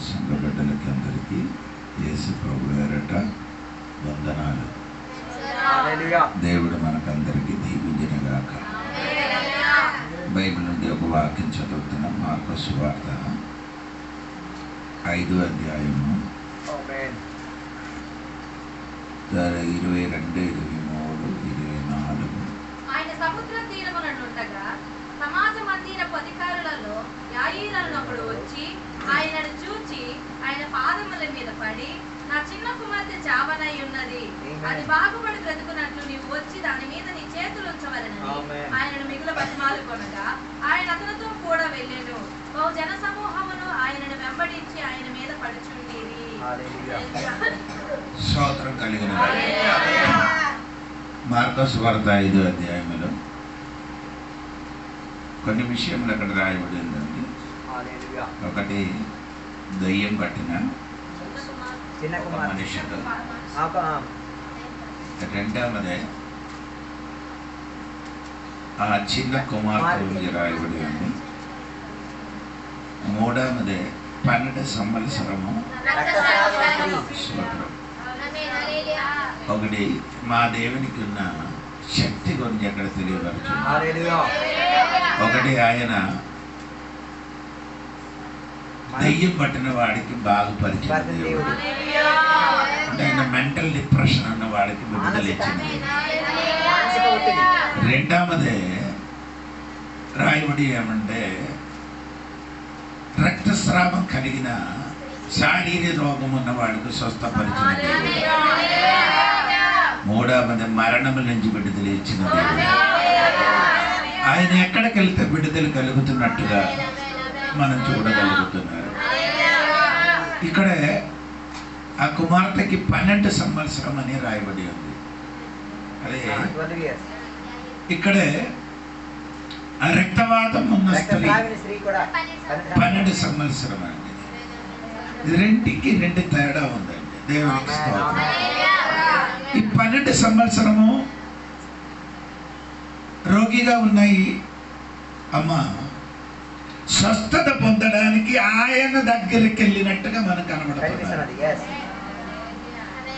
సంఘ బిడ్డలకి అందరికీ యేసు ప్రభు పేరట వందనాలు. దేవుడు మనకందరికీ దీవించునుగాక. బైబిల్ నుండి ఒక వాక్యం చదువుతున్నాం. మార్కు సువార్త 5వ అధ్యాయము 22, 23, 24. ఆయన సముద్ర తీరముననుండగా సమాజ మందిరపు అధికారులలో యాయీరనునొకడు వచ్చి ఆయనను చూచి ఆయన పాదముల మీద పడి, నా చిన్న కుమార్తె చావనై ఉన్నది, అది బాగుపడి బ్రతుకున్నట్లు నీవు వచ్చి దాని మీద నీ చేతులు ఉంచవలనని ఆయనను మిగుల బతిమాలుకొనగా ఆయన అతనితో కూడా వెళ్ళెను. బహు జన సమూహమును ఆయనను వెంబడించి ఆయన మీద పడుచుండిరి. స్తోత్రం కలిగిన మార్కు సువార్త 5వ అధ్యాయంలో కొన్ని విషయములు అక్కడ రాయబడి ఉందండి. ఒకటి, దయ్యం పట్టిన మనుషుడు. రెండవదే ఆ చిన్న కుమార్తె గురించి రాయబడి ఉంది. మూడవదే 12 సంవత్సరము. ఒకటి, మా దేవునికి ఉన్న శక్తి గురించి అక్కడ తెలియపరచు. ఒకటి, ఆయన దయ్యం పట్టిన వాడికి బాగుపరిచిన దేవుడు. అంటే ఆయన మెంటల్ డిప్రెషన్ ఉన్న వాడికి విడుదల ఇచ్చింది. రెండవదే రాయబడి ఏమంటే రక్తస్రావం కలిగిన శారీరక రోగం ఉన్న వాడికి స్వస్థపరిచిన దేవుడు. మూడవది మరణముల నుంచి విడుదల ఇచ్చిన దేవుడు. ఆయన ఎక్కడికి వెళ్తే విడుదల కలుగుతున్నట్టుగా మనం చూడగలుగుతున్నారు. ఇక్కడే ఆ కుమార్తెకి 12 సంవత్సరం అని రాయబడి ఉంది. అదే ఇక్కడే ఆ రక్తవాతం ఉన్న స్త్రీ 12 సంవత్సరం అండి. రెండుకి 2 తేడా ఉందండి. దేవునికి స్తోత్రం. ఈ 12 సంవత్సరము రోగిగా ఉన్నాయి అమ్మ స్వస్థత పొందడానికి ఆయన దగ్గరికి వెళ్ళినట్టుగా మనకు కనబడుతుంది.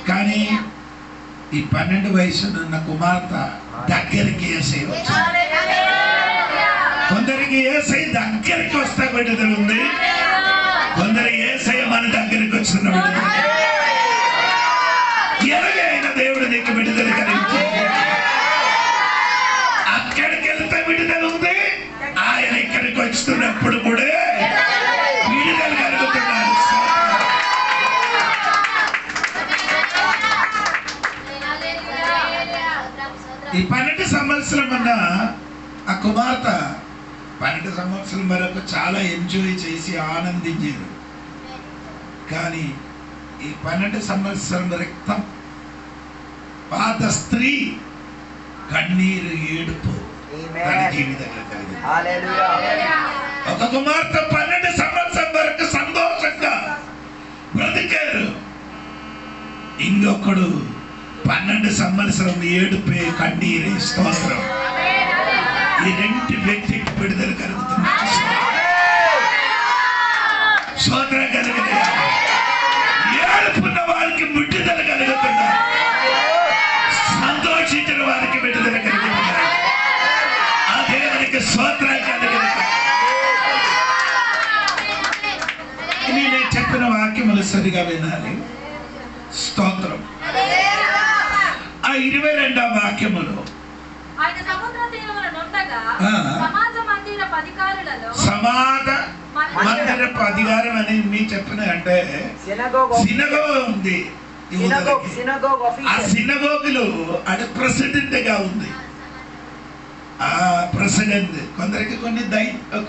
కానీ ఈ 12 వయసున్న కుమార్తె దగ్గరికి యేసయ్య వచ్చింది. కొందరికి యేసయ్య దగ్గరికి వస్తే విడుదల ఉంది, కొందరికి యేసయ్య మన దగ్గరికి వచ్చిన విడుదల. ఎలాగైన దేవుడు నీకు విడుదల కలిగించింది. అక్కడికి వెళ్తే విడుదల ఉంది, ఆయన ఇక్కడికి వస్తున్నప్పుడు కూడా విడుదల కలుగుతున్నారు. ఈ 12 సంవత్సరం అన్న ఆ కుమార్తె 12 సంవత్సరం వరకు చాలా ఎంజాయ్ చేసి ఆనందించారు. కానీ ఈ 12 సంవత్సరం రక్తం పాత స్త్రీ కన్నీరు ఏడుపు తన జీవితంలో కలిగింది. ఒక కుమార్తె 12 సంవత్సరం వరకు సంతోషంగా బ్రతికారు. ఇంకొకడు 12 సంవత్సరం ఏడుపే కన్నీరు స్తోత్రం. ఈ 2 వ్యక్తికి విడుదల కలుగుతుంది. స్తోత్రం కలిగిన ఏడుపున్న వారికి విడుదల కలుగుతున్నారు. సంతోషించిన వారికి విడుదల కలుగుతున్నారు. ఆ దేవునికి స్తోత్రం కలిగిన. నేను చెప్పిన వాక్యములు సరిగా వినాలి. స్తోత్రం. ఆ 22వ వాక్యములో సమాజ మందిరపు అధికారం అని మీ చెప్పిన అంటే సినగోగ్ ఉంది. ఆ సినగోగులో అది ప్రెసిడెంట్ గా ఉంది. ఆ ప్రెసిడెంట్ కొందరికి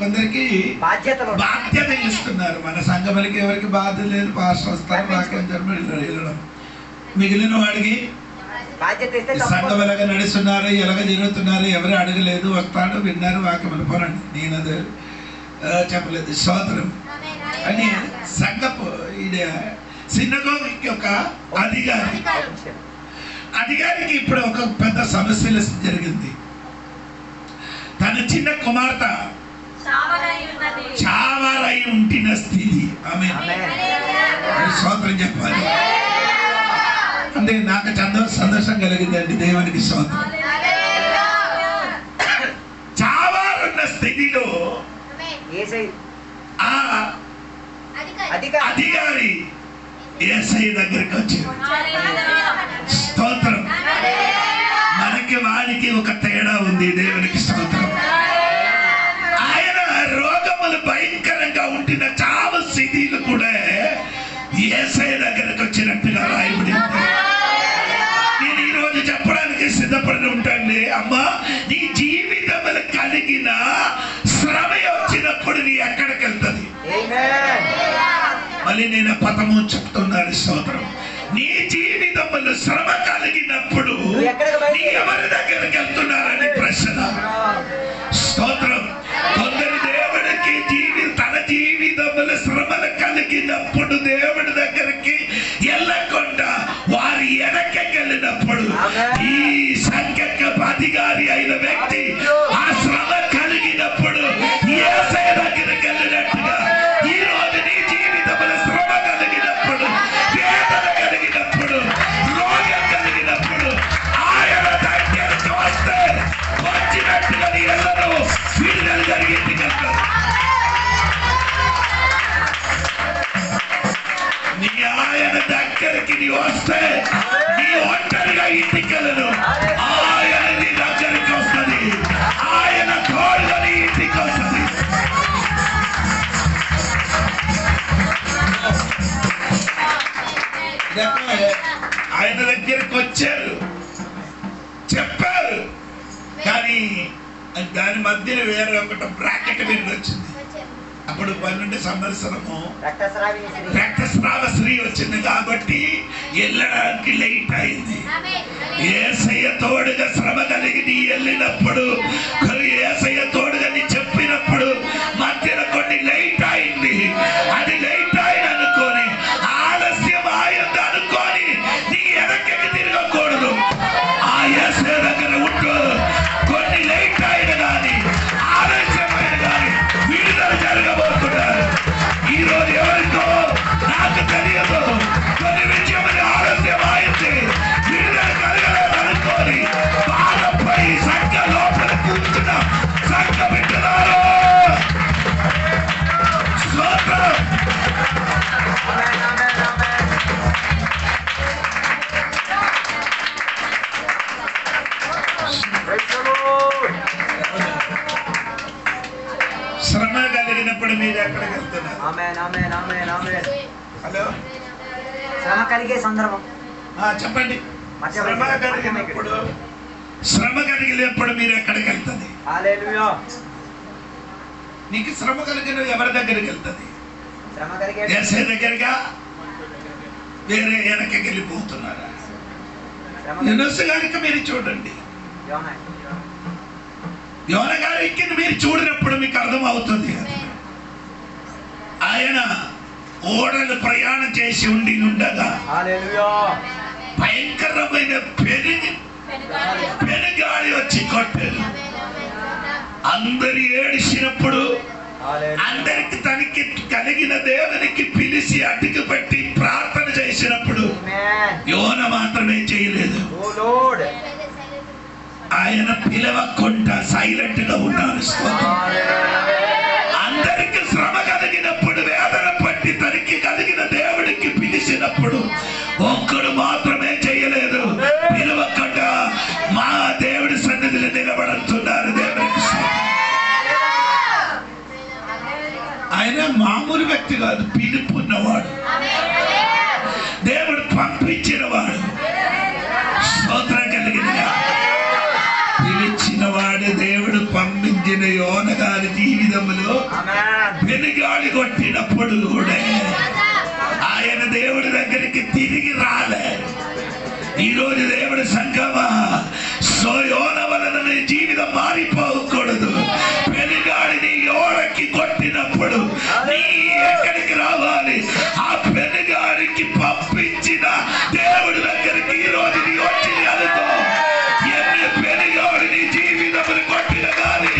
కొందరికి బాధ్యత ఇస్తున్నారు. మన సంఘములకి ఎవరికి బాధ్యత లేదు. పాస్టర్ వస్తారు, వాక్యం వెళ్ళడం. మిగిలిన వాడికి సంఘములుగా నడుస్తున్నారు, ఎలాగ జరుగుతున్నారు, ఎవరు అడగలేదు, వస్తాడు, విన్నారు, వాక్యములు పోరండి. నేను అది చెప్పలేదు. స్తోత్రం అని సంఘపు సినగోగుకి ఒక అధికారికి ఇప్పుడు ఒక పెద్ద సమస్య జరిగింది. తన చిన్న కుమార్తె చావరై ఉంటిన స్థితి. ఆమె స్తోత్రం చెప్పాలి. అంటే నాకు సంతోషం కలిగిందండి. దేవునికి స్తోత్రం. చావాలన్న స్థితిలో ఆ అధికారి యేసయ్య దగ్గరికి వచ్చాడు. స్తోత్రం. మనకి వాడికి ఒక తేడా ఉంది. దేవునికి స్తోత్రం. ఆయన రోగములు భయంకరంగా ఉంటున్న చావు స్థితిలు కూడా యేసయ్య దగ్గరకు వచ్చినట్టుగా రాయబడి ఉంది. నేను ఈ రోజు చెప్పడానికి సిద్ధపడి ఉంటాను. అమ్మా, నీ జీవితంలో కలిగిన శ్రమ వచ్చినప్పుడు నీ ఎక్కడికి వెళ్తుంది? మళ్ళీ నేను పదము చెప్తున్నాను. స్తోత్రం. నీ జీవితంలో శ్రమ కలిగినప్పుడు నీ ఎవరి దగ్గరికి వెళ్తున్నారని ప్రశ్న. స్తోత్రం. కొందరు దేవుడికి తన జీవితంలో శ్రమలు కలిగినప్పుడు దేవుడి దగ్గరికి వెళ్ళకుండా వారి వెనక్కి వెళ్ళినప్పుడు ఈ సంఖ్యకు అధికారి అయిన వ్యక్తి ఆ శ్రమ కలిగినప్పుడు యేసయ్య దగ్గరికి వెళ్ళినట్టుగా ఈ రోజు నీ జీవితంలో శ్రమ కలిగినప్పుడు, వేదన కలిగినప్పుడు, రోగం కలిగినప్పుడు ఆయన దగ్గరికి వస్తే వచ్చినట్టుగా నీ ఎల్లరూ విడుదల జరిగింది కదా. నీ ఆయన దగ్గరికి నీ వస్తే నీ ఒంటరిగా ఇంటికెళ్ళను. ఆయన నీ దగ్గరికి వస్తుంది. ఆయన తోడుగా నీ ఇంటికి వస్తుంది. ఆయన దగ్గరికి వచ్చారు, చెప్పారు, కానీ దాని మధ్యలో వేరే ఒకటి బ్రాకెట్ మీద వచ్చింది. అప్పుడు 12 సంవత్సరము రక్తస్రావ స్త్రీ వచ్చింది కాబట్టి వెళ్ళడానికి లేట్ అయింది. యేసయ్య తోడుగా శ్రమ కలిగి నీ వెళ్ళినప్పుడు, యేసయ్య తోడుగా నీ చెప్పినప్పుడు మధ్యలో కొన్ని లేట్ అయింది. అది లేట్ అయింది అనుకోని, ఆలస్యం అయింది అనుకోని నీ వెనక్కి తిరగకూడదు. ఆ యేసయ్య దగ్గర ఉంటూ కొన్ని లేట్ అయిన కానీ ఆలస్యమైన కానీ విడుదల జరగబోతున్నారు. ఈ రోజు ఎవరితో నాకు తెలియదు. కొన్ని విషయమని ఆలస్యం అయింది, విడుదల కలగలేదనుకోని బాధపై సంఘ లోపల కూర్చున్న సంఘ బిడ్డలారా, స్తోత్రం. శ్రమ కలిగినప్పుడు మీరు ఎక్కడికి వెళ్తున్నారు? హలో, శ్రమ కలిగే సందర్భం చెప్పండి. శ్రమ కలిగినప్పుడు మీరు ఎక్కడికి వెళ్తుంది? నీకు శ్రమ కలిగిన ఎవరి దగ్గరికి వెళ్తుంది? యేసయ్య దగ్గరగా, వేరే వెనక్కి వెళ్ళిపోతున్నారా? యూనస్ గారికి మీరు చూడండి. యోన గారికి మీరు చూడినప్పుడు మీకు అర్థం అవుతుంది. ఆయన ఓడలు ప్రయాణం చేసి ఉండగా భయంకరమైన పెనుగాలి వచ్చి కొట్టారు. అందరు ఏడిసినప్పుడు అందరికి తనకి కలిగిన దేవునికి పిలిచి అడ్డుకు పెట్టి ప్రార్థన చేసినప్పుడు యోన మాత్రమే చేయలేదు. ఆయన పిలవకుండా సైలెంట్ గా ఉన్నారు. అందరికి శ్రమ కలిగినప్పుడు, వేదన పట్టి తనకి కలిగిన దేవుడికి పిలిచినప్పుడు ఒక్కడు మాత్రమే చేయలేదు. పిలవకుండా మా దేవుడి సన్నిధిలో నిలబడుతున్నారు. దేవుడికి ఆయన మామూలు వ్యక్తి కాదు, పిలుపున్నవాడు, దేవుడు పంపించిన వాడు. స్తోత్రం కలిగిన పిలిచిన వాడు, దేవుడు పంపించిన యోన గారి జీవితంలో వెనుగాడి కొట్టినప్పుడు కూడా ఆయన దేవుడి దగ్గరికి తిరిగి రాలే. ఈరోజు దేవుడి సంఘమా, యోన వలన నీ జీవితం మారిపోకూడదు. వెనుగాడిని యోనకి కొట్టినప్పుడు నీ ఎక్కడికి రావాలి? ఆ వెనుగాడికి పంపించిన దేవుడి దగ్గరికి ఈరోజు నీ వచ్చి అనుకో. ఎన్ని వెనుగాడిని జీవితములు కొట్టిన కానీ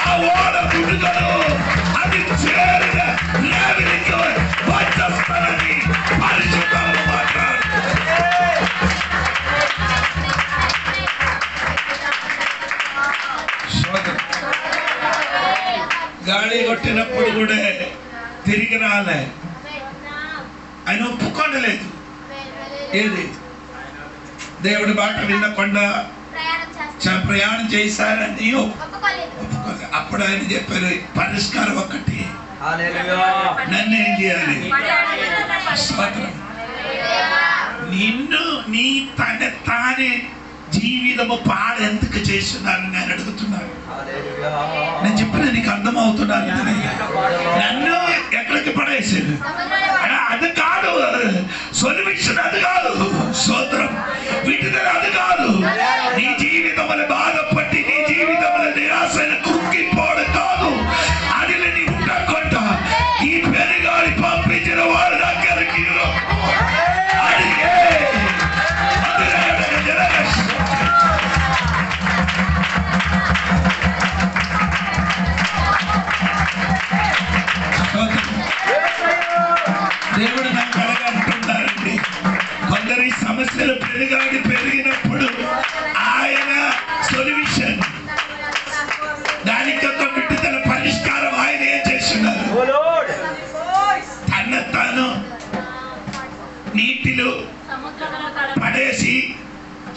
ఆ ఓడ పుట్టుకను అది చేరిన లేవికి వచ్చేస్తానని పరిశుద్ధ కొట్టినప్పుడు కూడా తిరిగి రాలే, ఆయన ఒప్పుకోలేదు. ఏది దేవుడి మాట వినకుండా ప్రయాణం చేశారని ఒప్పుకోలేదు. అప్పుడు ఆయన చెప్పారు పరిష్కారం ఒకటి, నన్ను ఏం చేయాలి? నిన్ను నీ తన తానే జీవితము పాడు ఎందుకు చేస్తున్నారని నేను అడుగుతున్నాను. నేను చెప్పిన నీకు అర్థమవుతున్నాను. నన్ను ఎక్కడికి పడేసాడు అది కాదు, సొల్యూషన్ అది కాదు, స్తోత్రం విడుదల అది కాదు. నీ జీవితములు బాధపట్టి నీ జీవితములు నిరాశను కుంగిపోవడం కాదు. అది నీ ఉండకుండా ఈ పెనుగాలి పంపించిన వారి దగ్గరికి అడిగే దేవుడు నాకు అడగంటున్నారండి. కొందరి సమస్యలు పెరిగినప్పుడు ఆయన సొల్యూషన్, దానికి ఒక విడుదల పరిష్కారం ఆయన ఏం చేస్తున్నారు? తన తాను నీటిలో పడేసి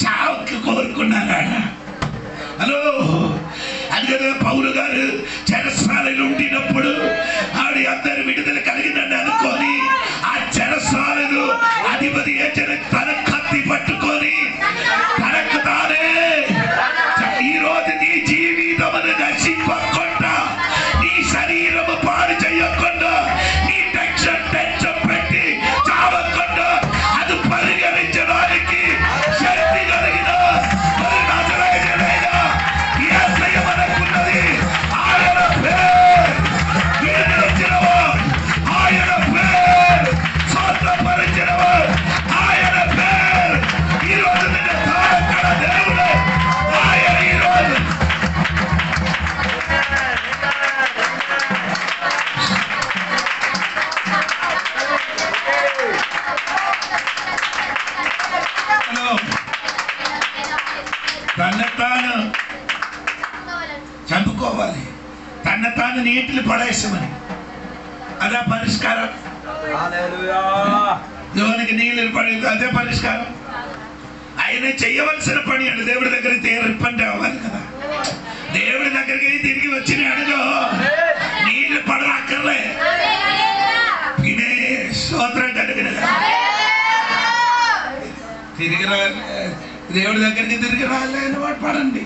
చావుకి కోరుకున్నారా? హలో, అది కదా పౌలు గారు చెరసాలలో ఉండినప్పుడు ఆవిడ అందరి విడుదల కలిగిందని అనుకొని ఆ చెరసాలను అధిపతి తన కత్తి పట్టుకొని తనకు తానే ఈ రోజు నీ జీవితమును నశింపకుండా, నీ శరీరము పాడు చేయకుండా, నీ టెన్షన్ పెట్టి చావకుండా అది పరిగణించడానికి శక్తి కలిగిన మనకున్నది. ఆయన పేరు ఆయన పేరు స్వతంత్రపరిచినవా, ఆయన పేరు ఈరోజు నిన్ను తాకడ దేవుడు. ఆయన ఈరోజు తన తాను చంపుకోవాలి, తన తాను నీటిని పడేసామని. అదే పరిష్కారం. దేవునికి నీళ్ళు పడి అదే పరిష్కారం. ఆయన చెయ్యవలసిన పని అంటే దేవుడి దగ్గరికి రిప్పండి అవ్వాలి కదా. దేవుడి దగ్గరికి తిరిగి వచ్చిన అడుగు నీళ్లు పడక్కర్లే, ఇదే స్తోత్రం కలిగిన తిరిగి రా. దేవుడి దగ్గరికి తిరిగి రాలేని వాడు పడండి.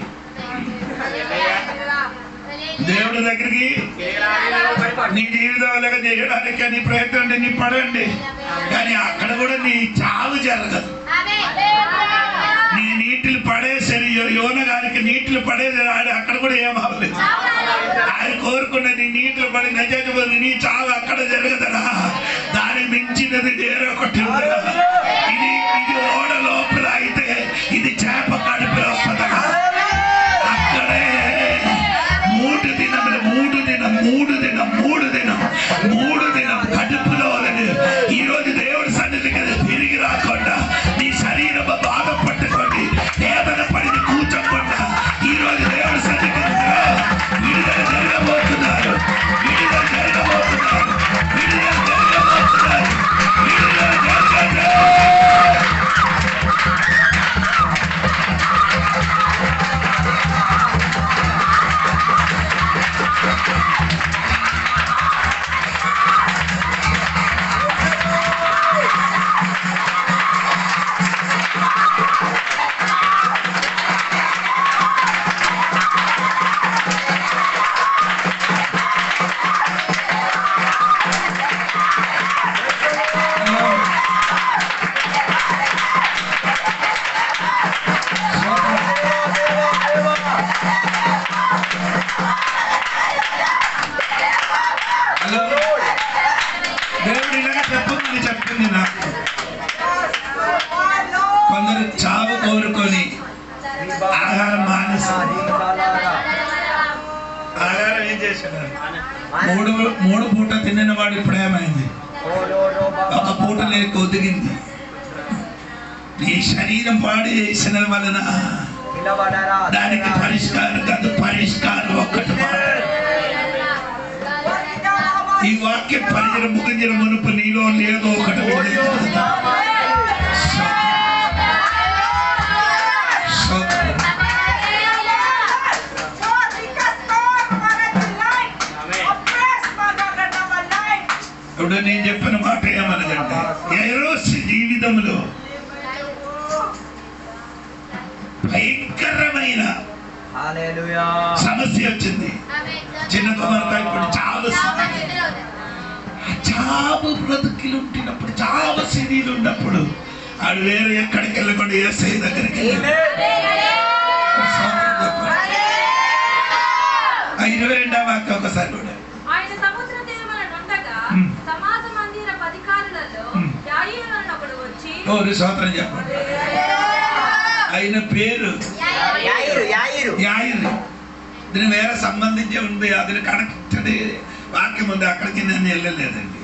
దేవుడి దగ్గరికి నీ జీవితంలో చేయడానికి నీ ప్రయత్నం నీ పడండి, కానీ అక్కడ కూడా నీ చావు జరగదు. నీ నీటిని పడేసరి యోన గారికి నీటిని పడేసరి ఆయన అక్కడ కూడా ఏమవ్వలేదు. ఆయన కోరుకున్న నీ నీటిని పడి నిజంగా నీ చావు అక్కడ జరగదరా. దానికి మించినది వేరొకటి ఉండదా. ఇది ఓడ లోపల అయితే ఇది చేప కడుపులో వస్తుందా. అక్కడే మూడు దినం కడుపులో ఈ రోజు దేవుడి సన్నిధికి తిరిగి రాకుండా, నీ శరీరం బాధ పట్టుకోండి, వేదన పడిని కూర్చోకుండా ఈ రోజు దేవుడి సన్నిధికి విడుదల జరగబోతున్నారు. దేవుడు ఇలాగా చెప్పమని చెప్తుంది నాకు. కొందరు చావు కోరుకొని ఆహారం మానేశారు. ఆహారం ఏం చేశారు? మూడు పూట తిన్న వాడు ఇప్పుడు ఏమైంది? ఒక పూట లేక ఒదిగింది. నీ శరీరం పాడు చేసిన వలన దానికి పరిష్కారం కాదు, పరిష్కారం ఒక్కటి. ఈ వాక్య పరిచయం ముగించిన మునుపు నీలో లేదో ఒకటి ఇప్పుడు నేను చెప్పిన మాట ఏమనదంటే ఎరోస్ జీవితంలో భయంకరమైన సమస్య వచ్చింది. చిన్న కుమార్తె ఇప్పుడు చావు బ్రతుకులు ఉంటున్నప్పుడు చావు సిడీలు ఉన్నప్పుడు ఆడు వేరే ఎక్కడికి వెళ్ళకుండా యేసయ్య దగ్గరికి 22వ వాక్యం ఒకసారి కూడా స్తోత్రం చెప్పండి. ఆయన పేరు యాయిరు. దీని వేరే సంబంధించి ఉంది, అది కనెక్టెడ్ వాక్యం ఉంది, అక్కడికి నేను వెళ్ళలేదండి.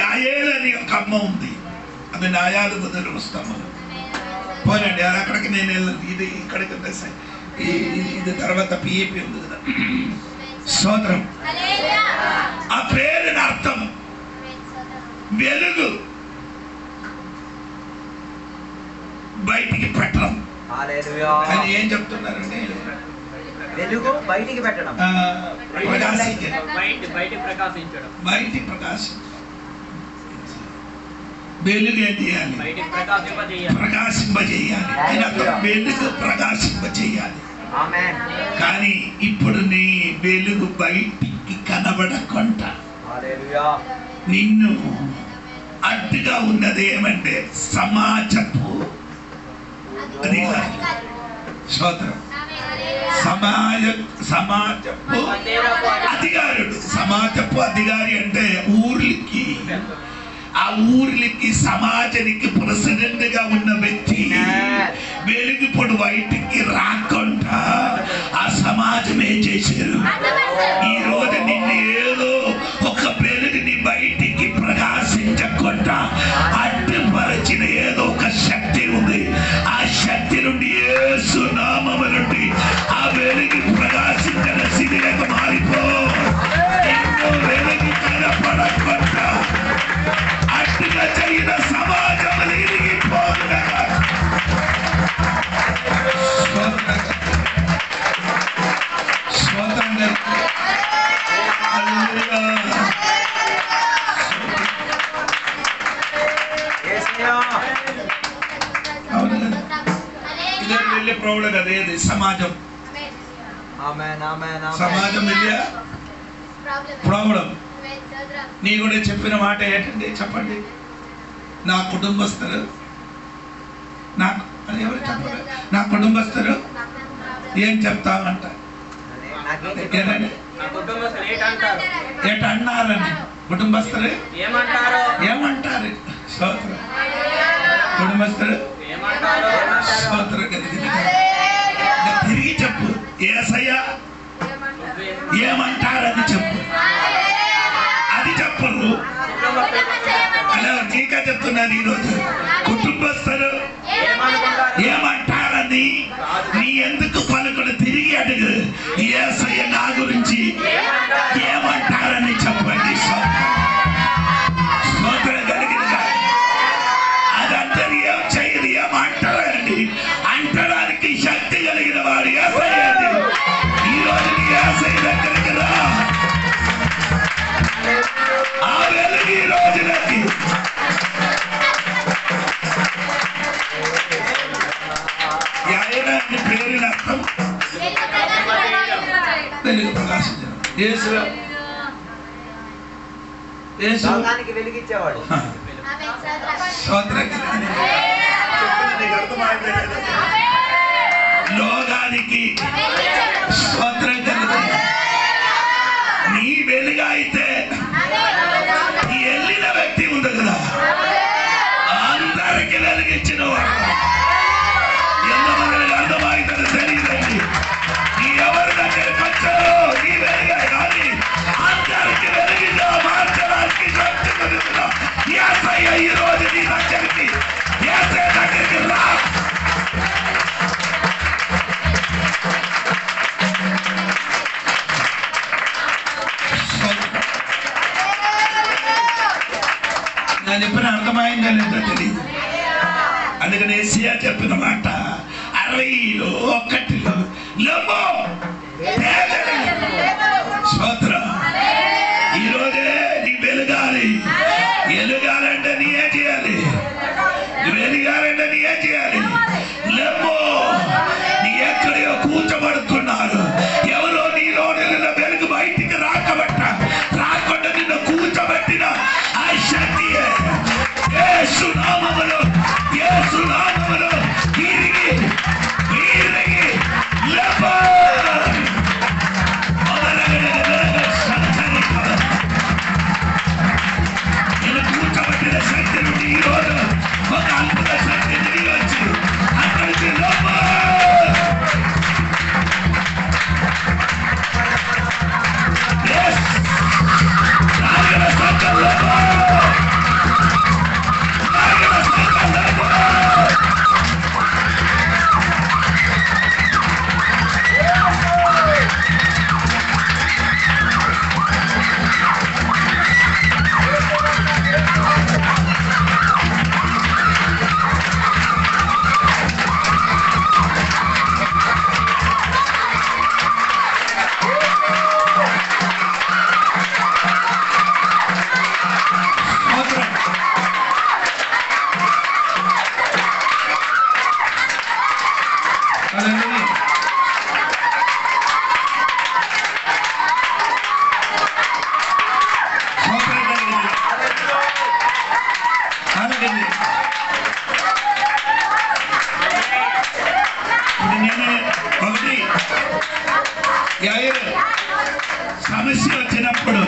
యాయేల్ అని ఒక అమ్మ ఉంది, అది నాయాలు బదులు వస్తాము పోనండి, అది అక్కడికి నేను వెళ్ళను. ఇది ఇక్కడికి ఇది తర్వాత పిఏపి ఉంది కదా. స్తోత్రం. ఆ పేరుని అర్థం వెలుగు బయటికి పెట్టడం. కానీ ఏం చెప్తున్నారండి? వెలుగు బయటికి పెట్టడం, బయటికి ప్రకాశించడం. వెలుగు ఏం చేయాలి? ప్రకాశింపజేయాలి. వెలుగు ప్రకాశింపజేయాలి. కానీ ఇప్పుడు నీ వెలుగు బయటికి కనబడకుండా నిన్ను అడ్డుగా ఉన్నది ఏమంటే సమాజపు అధికారి. స్తోత్రం. సమాజపు అధికారుడు. సమాజపు అధికారి అంటే ఊర్లకి, ఆ ఊర్లకి సమాజానికి ప్రెసిడెంట్ గా ఉన్న వ్యక్తి వెలుగుపొడు బయటికి రాకుండా ఆ సమాజం ఏం చేశారు? ఈ రోజు నిన్ను ఏదో ఒక వెలుగుని బయటికి ప్రకాశించకుండా అడ్డుపరిచిన ఏదో ఒక శక్తి ఉంది. ఆ శక్తి నుండి యేసు నామము నుండి ఆ వెలుగు ప్రకాశించిన శిథిలకు మారిపో. ఎన్నో వెలుగు కనపడకుండా అడ్డుగా చేసిన సమాజం ఇరిగిపోగా వెళ్ళే ప్రాబ్లం అదేది సమాజం. సమాజం వెళ్ళే ప్రాబ్లం. నీ కూడా చెప్పిన మాట ఏంటండి చెప్పండి? నా కుటుంబస్తులు నాకు ఎవరు చెప్పారు? నా కుటుంబస్తులు ఏం చెప్తామంట? ఏటన్నారని కుటుంబస్తులు ఏమంటారు? స్తోత్రం. కుటుంబస్తులు స్తోత్రం కలిగింది. తిరిగి చెప్పు, యేసయ్య ఏమంటారని చెప్పు. అది చెప్పరు. అలా నీకా చెప్తున్నాను ఈరోజు. కుటుంబస్తులు ఏమంటారని నీ ఎందుకు పలుకుడు తిరిగి అడుగు. యేసయ్య నా గురించి ఏమంటారని చెప్పండి. స్తోత్రం కలిగిందా? అదందరూ ఏం చేయదు, ఏమంటారండి అంటడానికి శక్తి కలిగిన వాడు యేసయ్య. ఈరోజు నీ యేసయ్య దగ్గరికి రా. ఆ వెలుగు ఈ రోజులకి పేరుని అర్థం వెలుగు ప్రకాశించడం. వెలిగించేవాడు. లోకానికి స్తోత్రం కలుగుతుంది. నీ వెలుగు అయితే వెళ్ళిన వ్యక్తి ఉంది కదా, అందరికి వెలిగించిన వాడు. ఎంతమందికి అర్థమవుతుంది తెలియదండి. నీ ఎవరి దగ్గరికి వచ్చారో నీ వెలుగే కానీ అందరికి వెలిగిగా మార్చడానికి శక్తి కలుగుతున్నా. యేసయ్య ఈ రోజు నీ దగ్గరికి, యేసయ్య దగ్గరికి రా. నేను చెప్పిన అర్థమైందో లేదో తెలియదు. అందుకని ఏసీయా చెప్పిన మాట 61లో లెమ్మో స్తోత్రం. ఈరోజే నీ వెలుగాలి. ఎలుగాలంటే నీ ఏం చేయాలి? వెలుగాలంటే నీ ఏం చేయాలి? లెమ్మో. నీ ఎక్కడో కూర్చోబడుతున్నారు. ఎవరో నీలో నిన్న వెలుగు బయటికి రాకుండా నిన్ను కూర్చోబెట్టిన ఆ శక్తియే యేసు నామములో తిరిగి లెమ్మో. నేను కూర్చోబెట్టిన శక్తి నుండి ఈరోజు ఒక అద్భుత శక్తి తిరిగి వచ్చి అక్కడికి లెమ్మో. సమస్య వచ్చినప్పుడు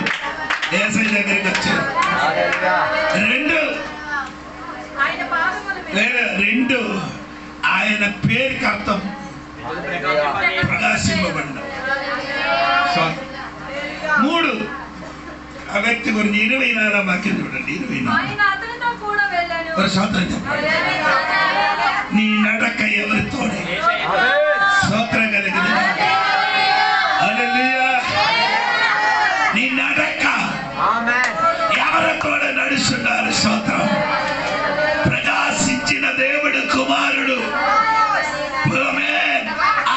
ఏసై దగ్గరికి వచ్చారు. రెండు ఆయన పేరుకి అర్థం ప్రకాశింపబడిన. 3 ఆ వ్యక్తి గురించి 24 వాక్యం చూడండి. 24 స్తోత్రం చెప్పండి. నీ నడక ఎవరితోనే స్తోత్రం కలిగింది. హల్లెలూయా. నీ నడక ఎవరితో నడుస్తున్నారు? స్తోత్రం. ప్రకాశించిన దేవుడు కుమారుడు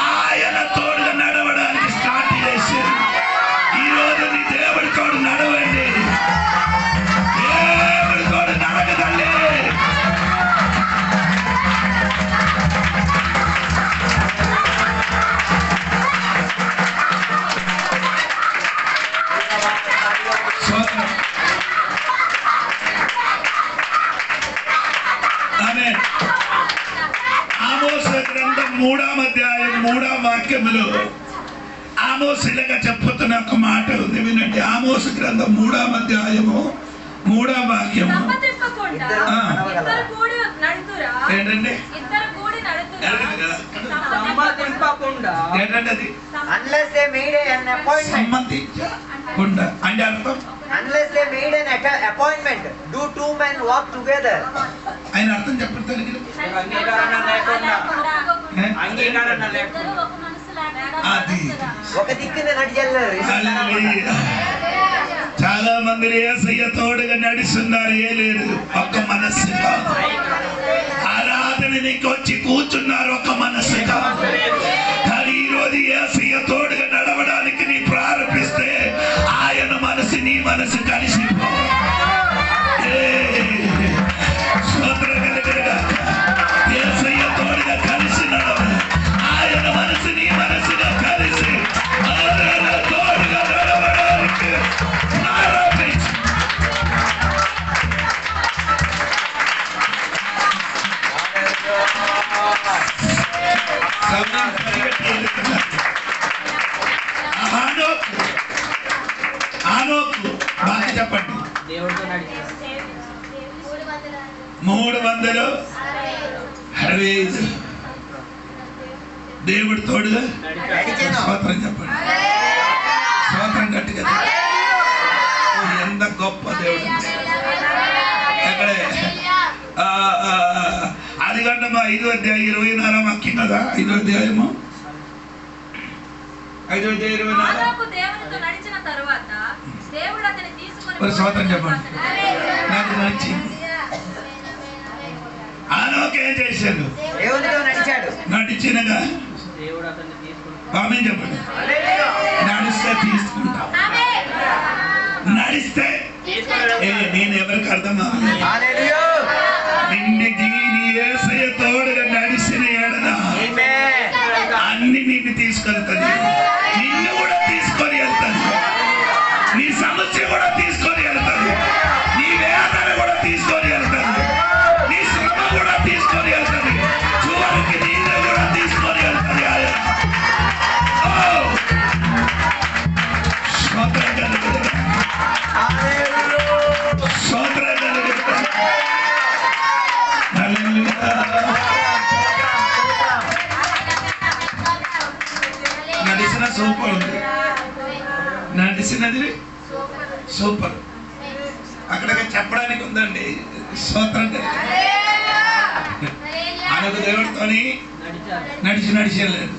ఆయన తోడుగా నడవడానికి స్టార్ట్ చేశారు. ఈరోజు నీ దేవుడి తోడు నడవండి. దేవుడి తోడు నడకదండి. ఆమోస గ్రంథం 3వ అధ్యాయం 3వ వాక్యములో ఆమోస్ ఇలాగా చెప్పుతున్న ఒక మాట ఉంది, వినండి. ఆమోస్ గ్రంథం 3వ అధ్యాయము 3వ వాక్యము. ఏంటండి? ఏంటంటే అది సంబంధించకుండా అంటే అర్థం unless they made an appointment, do two men walk together? ఆయన అర్థం చెప్పండి తెలుగులో. అది ఒక దిక్కున నడిచెళ్ళారు. చాలా మంది యేసయ్య తోడుగా నడుస్తున్నారు. ఏ లేదు, ఒక్క మనస్సు కాదు. ఆరాధనకి వచ్చి కూర్చున్నారు, ఒక్క మనస్సు కాదు. కానీ ఈరోజు యేసయ్య తోడుగా నడవడానికి నీ ప్రారంభిస్తే ఆయన మనసు నీ మనసు కలిసి యేసయ్య తోడుగా కలిసి నడవాలి. ఆయన మనసు నీ మనసుగా కలిసి ఆయన తోడుగా నడవడానికి ప్రారంభించు. ఆనోకు బాగా చెప్పండి. 365 దేవుడి తోడుగా స్తోత్రం చెప్పండి. స్తోత్రం గట్టిగా ఎంత గొప్ప దేవుడు. ఎక్కడే అది గంటమా 5వ అధ్యాయం 24వ వాక్యం కదా. 5వ అధ్యాయము 5వ అధ్యాయం 24. స్తోత్రం చెప్పండి. నాకు నచ్చింది. ఆనోకు ఏం చేశాడు? దేవునితో నడిచాడు. నడిచినగా దేవుడు అతన్ని తీసుకుంటాడు. ఆమె చెప్పండి. నడిస్తే తీసుకుంటాం, నడిస్తే నేను ఎవరికి అర్థం అవ్వలేదు. హల్లెలూయా. నిన్ను దీని యేసయ్య తోడుగా నడిచిన ఎడల అన్ని నిన్ను తీసుకెళ్తాది. నిన్ను కూడా తీసుకొని వెళ్తాది. నీ సమస్య కూడా తీసుకొని వెళ్తాది. నీ వేదన కూడా తీసుకొని వెళ్తాది. నీ శ్రమ కూడా తీసుకొని వెళ్తాది. చివరికి నిన్ను కూడా తీసుకొని వెళ్తాది. ఆయన స్తోత్రం కలుగుతుంది. స్తోత్రం కలుగుతుంది. నడిచిన సూపర్ ఉంది. నడిచినది సూపర్. అక్కడికి చెప్పడానికి ఉందండి. స్తోత్రం అనకు దేవుడితోని నడిచి వెళ్ళలేదు.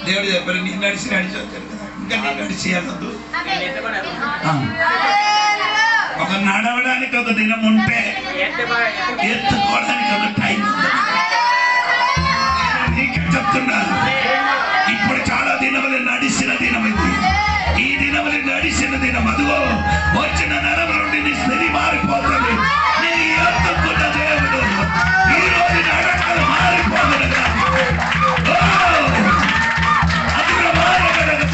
దేవుడు చెప్పారు నీ నడిచి వచ్చారు కదా, ఇంకా నీ నడిచి వెళ్ళదు. ఒక నడవడానికి ఒక దినం ఉంటే ఎత్తుకోవడానికి ఒక టైం ఉంది. నీకే చెప్తున్నాను, ఇప్పుడు చాలా దినములు నడిచిన దినం ఇది. ఈ దినములు నడిచిన దినం. అదిగో వచ్చిన నరము నుండి నీ స్థితి మారిపోతుంది. నీ ఎత్తుకున్న దేవుడు ఈ రోజు నడకలు మారిపోతున్నా. అది మారగలదు.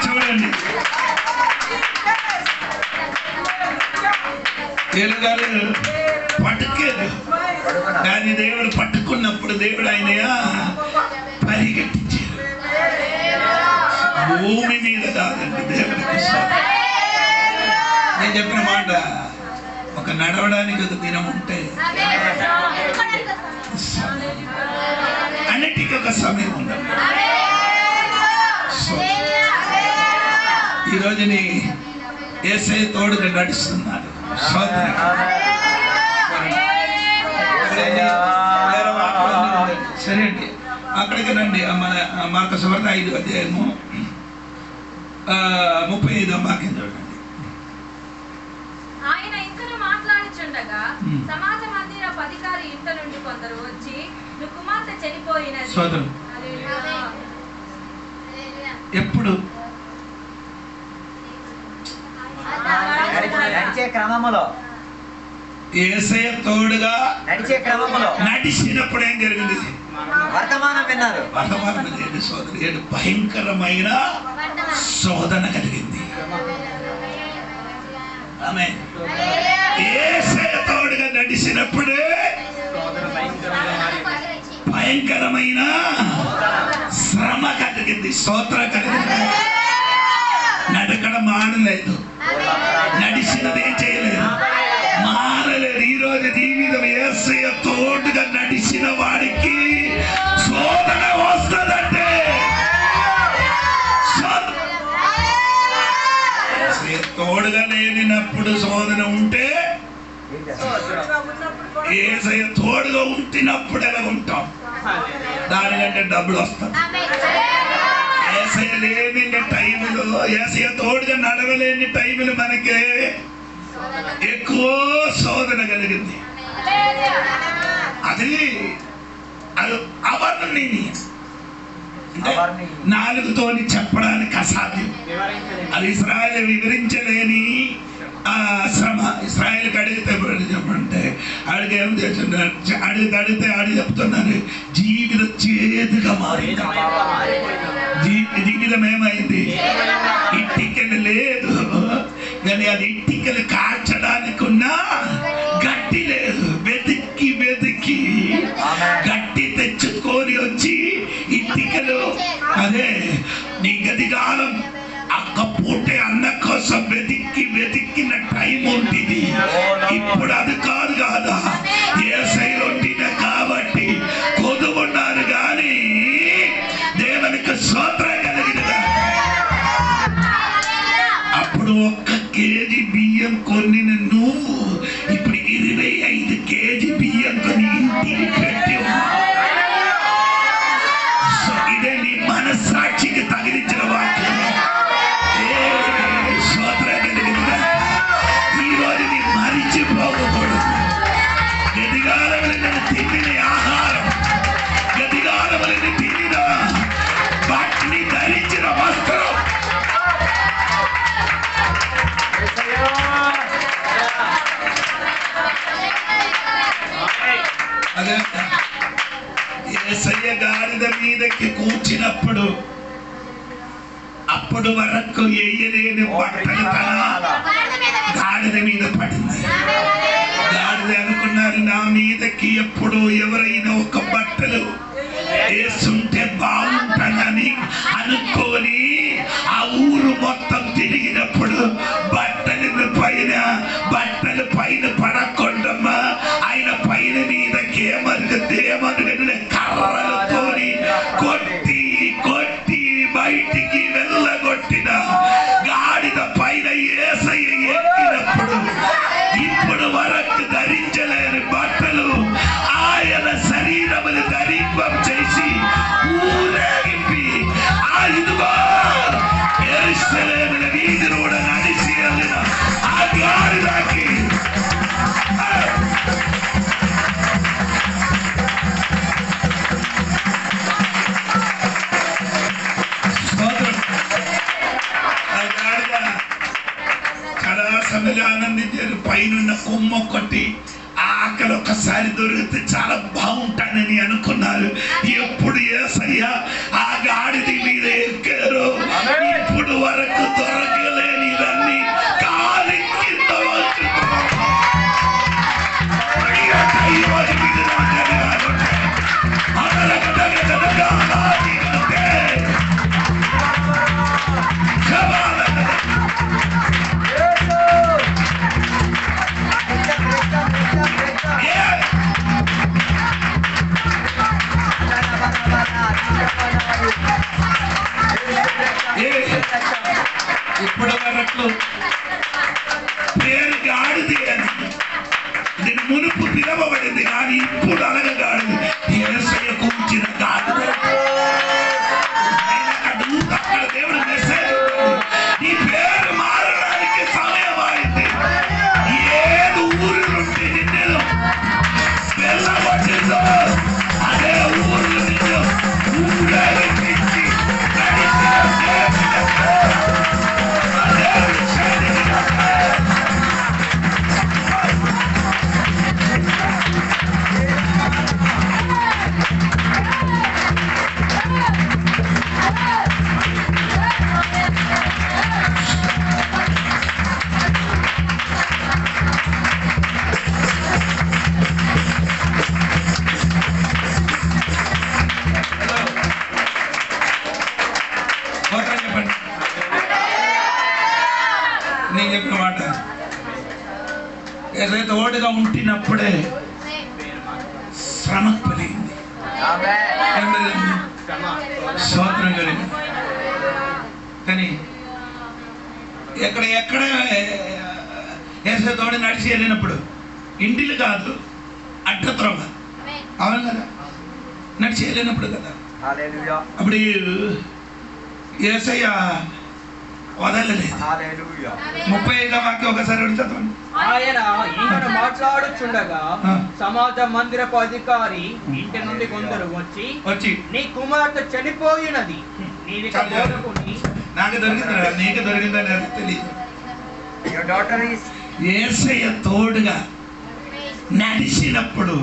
చూడండి, ఏలుగారు పట్టుకేది. దాన్ని దేవుడు పట్టుకున్నప్పుడు దేవుడు ఆయన పరిగెట్టించాడు. భూమి మీద కాదండి దేవుడికి. నేను చెప్పిన మాట, ఒక నడవడానికి ఒక దినం ఉంటే అన్నిటికీ ఒక సమయం ఉండదు. ఈ రోజుని యేసయ్య తోడుగా నడుస్తున్నాడు. సరే అండి, అక్కడికి రండి. మన మార్కు సువార్త 5వ అధ్యాయము 35వ వాక్యం చూడండి. ఆయన ఇంకను మాట్లాడుచుండగా సమాజ మందిరపు అధికారి ఇంట నుండి కొందరు వచ్చి నీ కుమార్తె చనిపోయినది. సోదరు ఎప్పుడు నడిచే క్రమములో, యేసయ్య తోడుగా నడిచే క్రమములో నడిచినప్పుడు ఏం జరిగింది? వర్తమానం విన్నారు. వర్తమానం ఏంటి సోదరు? ఏంటి? భయంకరమైన శోధన కలిగింది. ఆమె యేసయ్య తోడుగా నడిచినప్పుడే భయంకరమైన శ్రమ కలిగింది. స్తోత్రం కలిగింది. నడకడ మానలేదు, నడిచినది ఏం చేయలేదు, మానలేదు. ఈ రోజు జీవితం యేసయ్య తోడుగా నడిచిన వాడికి శోధన వస్తుందంటే, తోడుగా లేనినప్పుడు శోధన ఉంటే, యేసయ్య తోడుగా ఉంటున్నప్పుడు ఎలా ఉంటాం? దానికంటే డబ్బులు వస్తుంది. యేసయ్య లేని టైములో, యేసయ్య తోడుగా నడవలేని టైములు మనకి ఎక్కువ శోధన కలిగింది. అది అవర్ణి, నాలుగుతోని చెప్పడానికి అసాధ్యం. అది ఇశ్రాయేలు వివరించలేని శ్రమ. ఇశ్రాయేల్కి అడిగితే చెప్పంటే అడిగి ఏం చేస్తున్నారు? అడిగితే అడిగి చెప్తున్నారు, జీవితం చేదుగా మారింది. జీవితం ఏమైంది? ఇట్టికలు లేదు, కానీ అది ఇట్టికలు కాల్చడానికి ఉన్న గట్టి లేదు. వెతికి వెతికి గట్టి తెచ్చుకొని వచ్చి ఇట్టికలు, అదే నీ గదిగాలం అక్క పూటే అన్న కోసం వెతికిన టైం ఉంటుంది. ఇప్పుడు అది కాదు కాదా? యేసయ్య వండిన కాబట్టి కొదువున్నారు కానీ దేవునికి స్తోత్రం కలిగినదా? అదే యేసయ్య గాడిద మీదకి కూర్చున్నప్పుడు అప్పుడు వరకు వేయలేని బట్టలు తన గాడిద మీద పడింది. గాడిద అనుకున్నారు నా మీదకి ఎప్పుడు ఎవరైనా ఒక బట్టలు వేస్తుంటే బాగుంటుందని అనుకోని ఆ ఊరు మొత్తం తిరిగినప్పుడు బట్టలు పైన పడకుండా ఆయన పైన మీదకి ఏమనుకుంటే కర్రలతోని కొట్టి కొట్టి బయటికి వెళ్ళగొట్టిన గాడిద పైన యేసయ్య ఎక్కినప్పుడు ఇప్పుడు వరకు ధరించలేని బట్టలు ఆయన శరీరమును ధరింపం చేసి ఊరేగింపి ఇదిగో యెరూషలేముల వీధి కూడా నడిచి వెళ్ళిన ఆ గాడిదకి ఆనందించారు. పైన కొమ్మ కొట్టి ఆకలి ఒక్కసారి దొరికితే చాలా బాగుంటానని అనుకున్నారు. ఎప్పుడు యేసయ్య ఆ గాడిద మీద ఎక్కారు ఇప్పుడు వరకు దొరకలేని ఇవన్నీ కాలి కింద ఇప్పుడు వరకు పేరు గాడిది అని దీని మునుపు పిలవబడింది కానీ ఇప్పుడు అనగాడిది యేసయ్య కూర్చిన గాడిద. అక్కడ దేవుడు మెసేజ్ నీ పేరు మారడానికి సమయం అయింది. ఏది ఊరి నుండి నిన్ను వెళ్ళబట్టిందో అదే ఊరు నిన్ను ఊరేగించి నేను చెప్పిన మాట ఏదైతే ఓడిగా ఉంటున్నప్పుడే శ్రమ కలిగింది. స్తోత్రం కలిగింది. కానీ ఎక్కడ ఏసే తోడి నడిచి వెళ్ళినప్పుడు ఇంటిలు కాదు అడ్డత్రోవ అవును కదా నడిచి వెళ్ళినప్పుడు కదా అప్పుడు యేసయ్య వదలలేదు. 35వ వాక్యం ఒకసారి చదవండి. ఆయన ఈయన మాట్లాడుచుండగా సమాజ మందిరపు అధికారి ఇంటి నుండి కొందరు వచ్చి నీ కుమార్తె చనిపోయినది నాకు దొరికిందా నీకు దొరికిందని అది తెలియదు. యేసయ్య తోడుగా నడిచినప్పుడు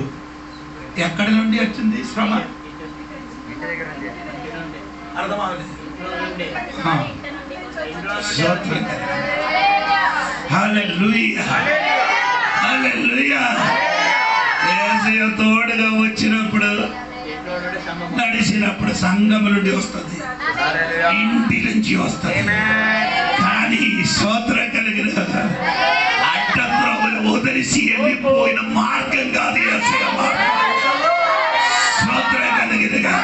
ఎక్కడి నుండి వచ్చింది శ్రమ? అర్థమవలేదు. హల్లెలూయా హల్లెలూయా. యేసయ్య తోడుగా వచ్చినప్పుడు నడిచినప్పుడు సంఘం నుండి వస్తుంది, ఇంటి నుంచి వస్తుంది. కానీ స్తోత్రం కలిగిన అడ్డత్రోవలు వదిలిసి వెళ్ళిపోయిన మార్గం కాదు యేసయ్య మార్గం. స్తోత్రం కలిగినగా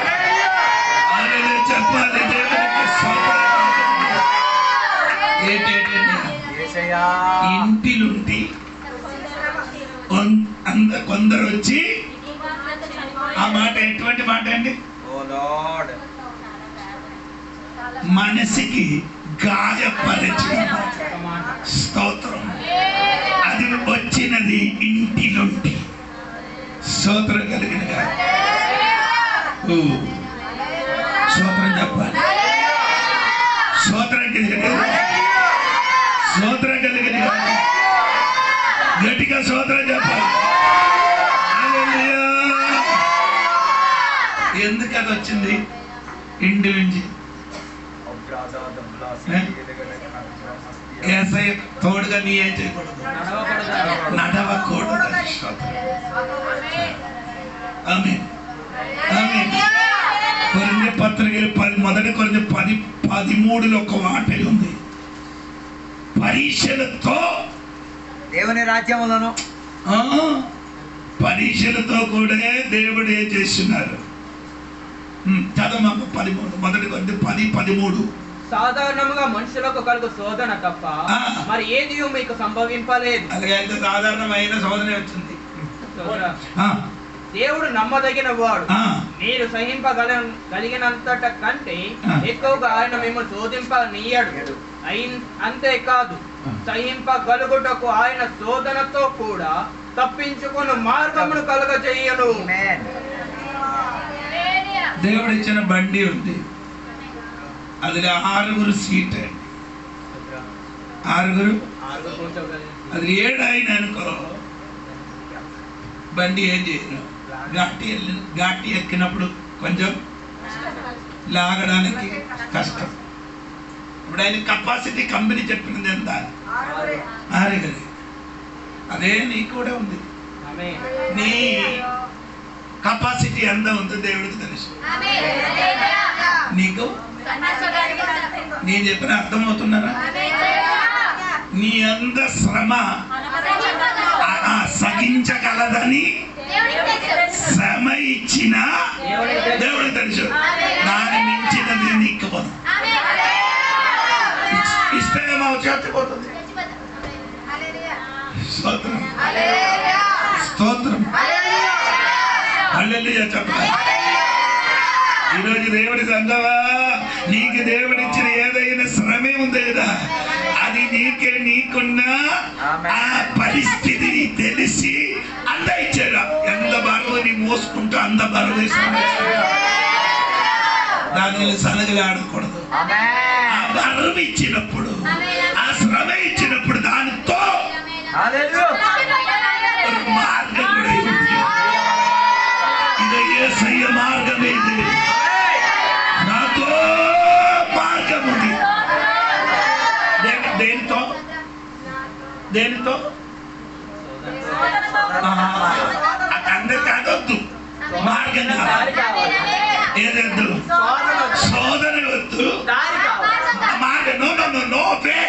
చెప్పాలి దేవునికి స్తోత్రం. ఇంటి నుండి కొందరు వచ్చి ఆ మాట ఎటువంటి మాట అండి? మనసుకి గాయపరిచిన స్తోత్రం. అది వచ్చినది ఇంటి నుండి. స్తోత్రం కలిగిన స్తోత్రం చెప్పాలి. స్తోత్రం కలిగిన స్తోత్రం కలిగిన గట్టిగా స్తోత్రం చెప్పాలి. హల్లెలూయా ఎందుకు అది వచ్చింది? ఇంటి నుంచి ఏసయ్య తోడుగా నీ ఏం చేయకూడదు, నడవకూడదు. ఆమేన్ ఆమేన్. కొరింథీ పత్రికలు 10:13 ఒక మాట ఉంది, పరీక్షలతో దేవుని రాజ్యములను, పరీక్షలతో కూడా దేవుడు ఏం చేస్తున్నారు? చదవమ్మ 13, మొదటి కొరింథీ 10:13. సాధారణంగా మనుషులకు కలుగు శోధన తప్ప మరి ఏది మీకు సంభవింపలేదు. అలాగైతే సాధారణమైన శోధన వచ్చింది. దేవుడు నమ్మదగిన వాడు, మీరు సహింపగలిగినంతట కంటే ఎక్కువగా ఆయన మిమ్మల్ని శోధింపనీయడు. అంతేకాదు, సహింపగలుగుటకు ఆయన శోధనతో కూడా తప్పించుకుని మార్గమును కలుగజేయను. దేవుడు ఇచ్చిన బండి ఉంది, అందులో 6 సీట్ అండి, 6. అది 7 అయిన అనుకో బండి ఏం చేయను, ఘాటి ఎక్కినప్పుడు కొంచెం లాగడానికి కష్టం. ఇప్పుడు ఆయన కెపాసిటీ కంపెనీ చెప్పినది ఎంత? 6. అదే నీకు కూడా ఉంది. నీ కెపాసిటీ ఎంత ఉందో దేవుడికి తెలుసు. నీకు నేను చెప్పిన అర్థమవుతున్నారా? నీ అంద శ్రమ సహించగలదని శ్రమ ఇచ్చిన దేవుడికి తెలుసు. దాని మించినది నీకు ఇస్తే ఏమో చచ్చిపోతుంది. స్తోత్రం స్తోత్రం హల్లెలూయా చెప్పండి. ఈరోజు దేవుడి సంగమా, నీకు దేవుడిచ్చిన ఏదైనా శ్రమే ఉంది కదా, అది నీకున్న ఆ పరిస్థితిని తెలిసి అంత ఇచ్చారు. ఎంత బరువు నీ మోసుకుంటూ అంత బరువు దాని సనగలాడకూడదు. ఆ బరువు ఇచ్చినప్పుడు, ఆ శ్రమ ఇచ్చినప్పుడు దానితో ఒక మార్గం కూడా ఉంది. ఇది యేసయ్య మార్గం, ఇది నాతో మార్గం ఉంది. దేనితో దేనితో అందరికి అదొద్దు, మార్గం ఏదొద్దు, శోధన వద్దు, మార్గం నో వే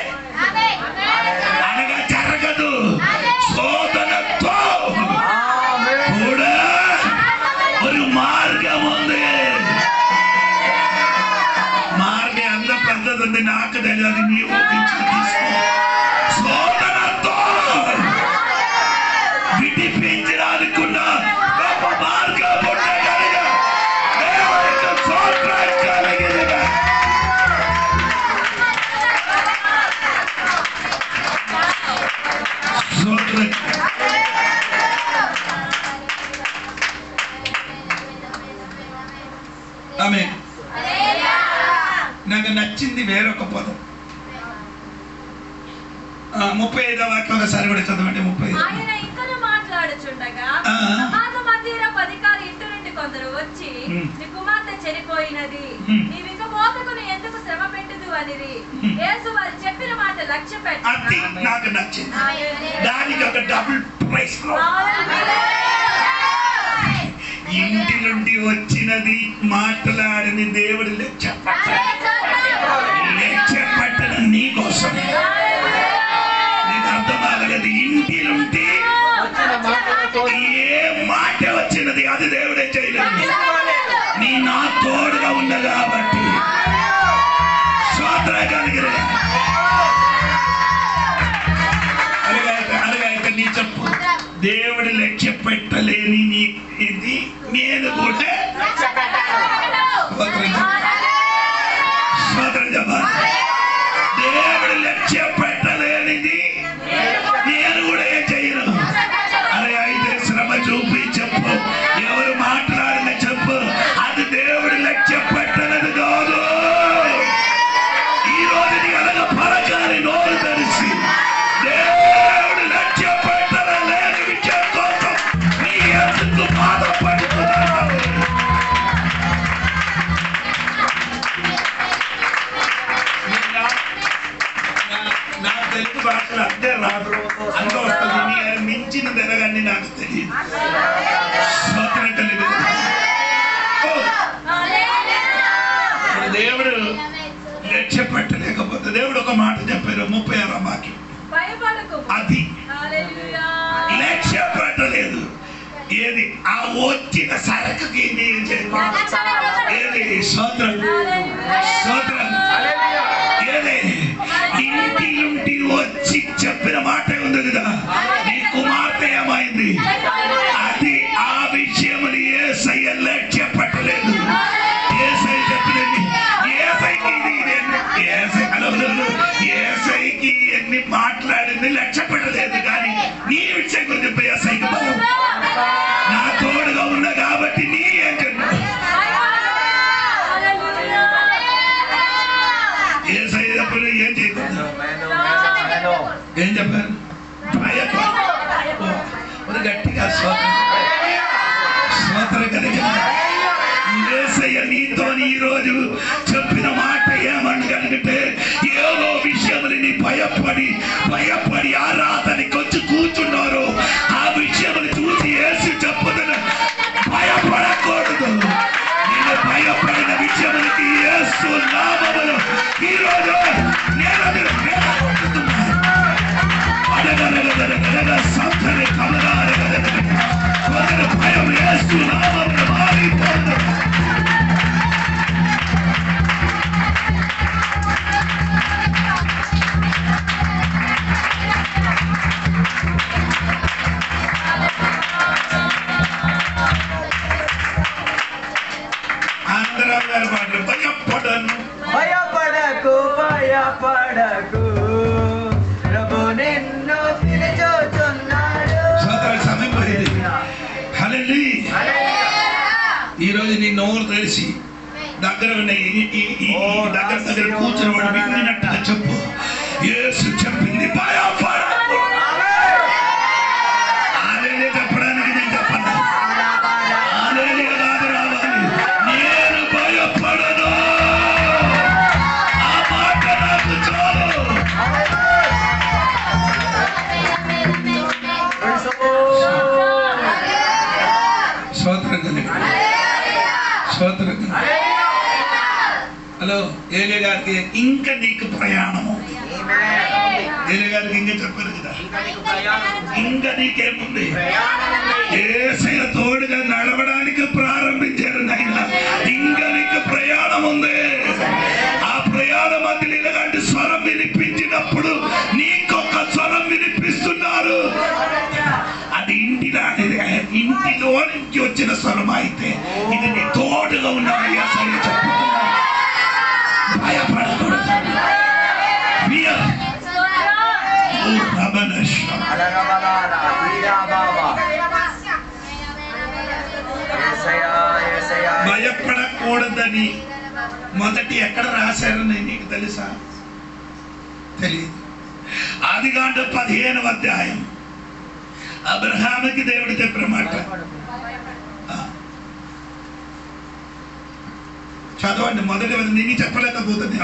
అనగా జరగదు. శోధనతో కూడా ഒരു మార్గముంది. మార్గం ఎంత పెద్దది నాకు తెలియదు, నీవు తీసుకో. శోధనతో విడిపించడానికున్న గొప్ప మార్గం ఉండగలిగా దేవుడికి స్తోత్రం కలిగినగా. స్తోత్రం. ఆమేన్. నాకు నచ్చింది వేరొక పదం. 35వ వాక్యం ఒకసారి కూడా చదవండి. 35. ఆయన ఇంకను మాట్లాడుచుండగా సమాజ మందిరపు అధికారి ఇంటి నుండి కొందరు వచ్చి, నీ కుమార్తె చనిపోయినది, నీవిక మోసకుని ఎందుకు శ్రమ పెట్టుదు అనిరి. యేసు వారు చెప్పిన మాట లక్ష్య పెట్టి, అది నాకు నచ్చింది. దానికి ఒక డబుల్ ప్రైస్. ఇంటి నుండి వచ్చినది మాట్లాడని దేవుడు లక్ష్య పట్టడం నీ కోసం. నీకు అర్థం అవ్వలేదు. ఇంటి నుండి ఏ మాట వచ్చినది అది దేవుడే చేయలేదు. నీ నా తోడుగా ఉన్న కాబట్టి అలాగైతే నీ చెప్పు, దేవుడు లక్ష్య పెట్టలేని ఇది నేను కూడా దేవుడు లక్ష్య పెట్టలేనిది నేను కూడా ఏం చేయను. అరే అయితే శ్రమ చూపి చెప్పు, ఎవరు మాట్లాడిన చెప్పు, అది దేవుడు లక్ష్య పెట్టలేదు కాదు. ఈ రోజు నీ అలాగ పలకాలి నోరు తెరిచి, దేవుడు లక్ష్య పెట్టలేని విషయం కోసం నీ ఎందుకు బాధపడుతున్నావు? మాట్లాడతారా కానీ నాకు తెలియదు. స్తోత్రం కలిగి దేవుడు లక్ష్య పెట్టలేకపోతే దేవుడు ఒక మాట చెప్పారు 36వ వాక్యం. అది లక్ష్య పెట్టలేదు. ఏది ఆ వచ్చిన సరకుకి ఏది స్తోత్రం స్తోత్రం ఏది ఇంటి నుండి వచ్చి చెప్పిన మాట ఉంది కదా, నీ కుమార్తె ఏమైంది, అది ఆ విషయములు యేసయ్య లక్ష్య పెట్టలేదు. యేసయ్య చెప్పినది యేసయ్యకి ఎన్ని మాట్లాడింది లక్ష్య పెట్టలేదు. కానీ నీ విషయం గురించి యేసయ్యకి భయం, నా తోడుగా ఉన్నా కాబట్టి నీ ఏం చెప్పారు. యేసయ్య చెప్పిన ఏం చేయకూడదు. ఏం చెప్పారు? భయపడు. గట్టిగా స్తోత్రం కలిగిన యేసయ్య నీతో ఈ రోజు చెప్పిన మాట ఏమని కలిగితే, ఏదో విషయములని భయపడి ఆరాధనకి వచ్చి కూర్చున్నారు. ఆ విషయములు చూసి యేసు చెప్పుదని భయపడకూడదు. నేను భయపడిన విషయములకి యేసు నామములో ఈ రోజు నేను భయం యేసు నామములో మారిపోతుంది. భయపడకు భయపడకు, ప్రభు నిన్ను పిలుచుచున్నాడు. సమయం పోయింది. ఈ రోజు నీ నోరు తెలిసి దగ్గర దగ్గర కూర్చుని వాడు విన్నట్టుగా చెప్పు, యేసు చెప్పింది భయపడకు. హల్లెలూయా చెప్పడానికి నేను చెప్పను, హల్లెలూయా కాదు రావాలి. నేను భయపడను, ఆ మాట నాకు చాలు. స్తోత్రం కలిగి స్తోత్రం. హలో ఏలియా గారికి ఇంకా నీకు ప్రయాణము. ఏలియా గారికి ఇంకా చెప్పారు కదా, ఇంకా నీకేముంది. యేసయ్య తోడుగా నడవడానికి ప్రారంభించారు నాయన. ఇంకా నీకు ప్రయాణం ఉంది. ఆ ప్రయాణ మధ్యలో ఇలాంటి స్వరం వినిపించినప్పుడు నీకొక స్వరం వినిపిస్తున్నారు. అది ఇంటిలో నుంచి వచ్చిన స్వరం అయితే ఇది నీ తోడుగా ఉన్న యేసయ్య చెప్తున్నా, భయపడకూడదు. భయపడకూడదని మొదటి ఎక్కడ రాశారని నీకు తెలుసా? తెలియదు. ఆదికాండం 15వ అధ్యాయం అబ్రహాముకి దేవుడు చెప్పిన మాట చదవండి. మొదటి నేను చెప్పలేకపోతుంది.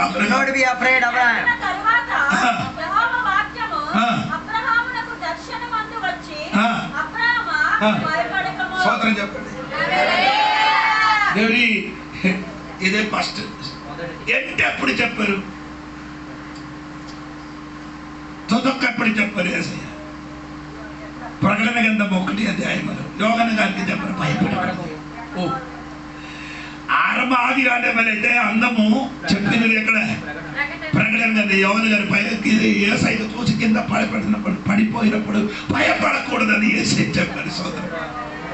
స్తోత్రం చెప్పండి. దేవుడి ఇదే ఫస్ట్ ఏంటి అప్పుడు చెప్పారు, తొదొక్కప్పుడు చెప్పారు యేసయ్య. ప్రకటన గ్రంథం 1వ అధ్యాయంలో యోహాను గారికి చెప్పారు భయపడకూడదు. ఓ ఆది కాండమైతే అందము చెప్పింది ఎక్కడ? ప్రకటన గ్రంథం. యోహాను గారి పైకి యేసయ్య చూసి కింద పడిపోయినప్పుడు భయపడకూడదని యేసయ్య చెప్పారు. సోదరు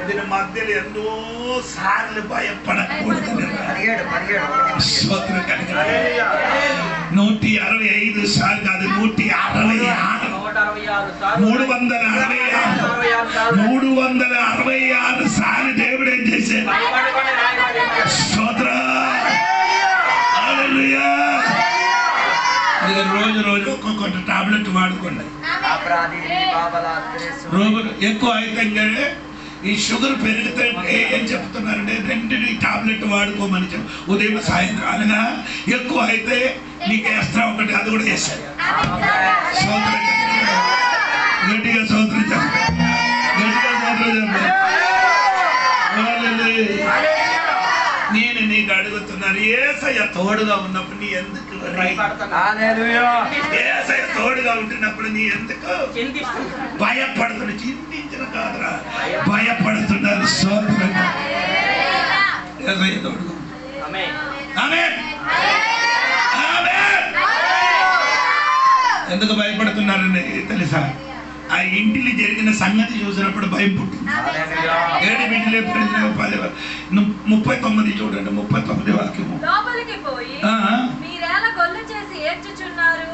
దీని మధ్యలో ఎన్నో సార్లు భయపడకూడదని 165 సార్లు కాదు, 366 సార్లు దేవుడు ఏం చేశాడు? రోజు ఒక్కొక్క టాబ్లెట్ వాడుకోండి. ఎక్కువ అయితే ఈ షుగర్ పెరిగితే ఏం చెప్తున్నారంటే 2 టాబ్లెట్ వాడుకోమని ఉదయం సాయంత్రం. అనగా ఎక్కువ అయితే నీకు ఎక్స్ట్రా ఒకటి అది కూడా వేశారు. గట్టిగా సోదరం యేసయ్య తోడుగా ఉన్నప్పుడు నీ ఎందుకు యేసయ్య తోడుగా ఉంటున్నప్పుడు నీ ఎందుకు భయపడుతున్నా? చింతించిన కాదురా, భయపడుతున్నారు. స్తోత్రం. యేసయ్య తోడుగా. ఆమేన్. ఆమేన్. ఎందుకు భయపడుతున్నారని తెలుసా? ఆ ఇంటిలో జరిగిన సంగతి చూసినప్పుడు భయం పుట్టింది. 7 బిడ్డలు 39 చూడండి, 39 వాక్యము. లోపలికి పోయి మీరేలా గొల్లు చేసి ఏడ్చుచున్నారు?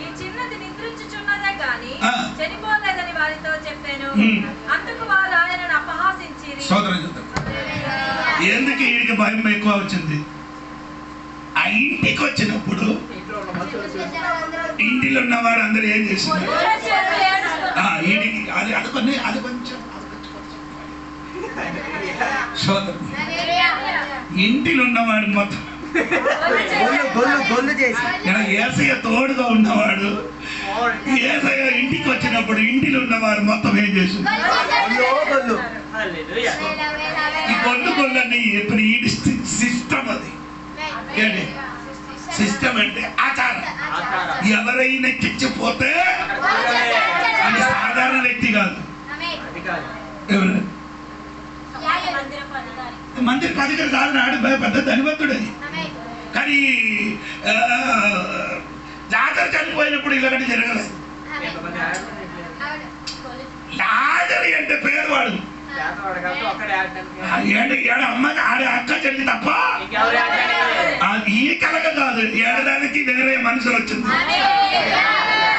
ఈ చిన్నది నిద్రించుచున్నదే గాని చనిపోలేదని వారితో చెప్పాను. అందుకు వారు ఆయనను అపహాసించిరి. ఎందుకు వీడికి భయం ఎక్కువ వచ్చింది? ఆ ఇంటికి వచ్చినప్పుడు ఇంటిలో ఉన్న వారు అందరూ ఏం చేస్తున్నారు? అది కొంచెం ఇంటిలో ఉన్నవాడు మొత్తం యేసయ్య తోడుగా ఉన్నవాడు. యేసయ్య ఇంటికి వచ్చినప్పుడు ఇంటిలో ఉన్నవారు మొత్తం ఏం చేస్తున్నారు? ఈ గొల్లని ఇప్పుడు ఈ సిస్టమ్, అది ఏంటి సిస్టమ్ అంటే ఆచారం. ఎవరైనా చచ్చిపోతే అది సాధారణ వ్యక్తి కాదు. ఎవరు మందిర పదికలు కాదు, నాడు పెద్ద ధనివంతుడు. కానీ లాజరు చనిపోయినప్పుడు ఇలాంటి జరగలేదు. లాజరు అంటే పేదవాడు, అమ్మకి ఆడే అక్క చెల్లి తప్ప ఈ కలగ కాదు. ఏడడానికి వేరే మనుషులు వచ్చింది.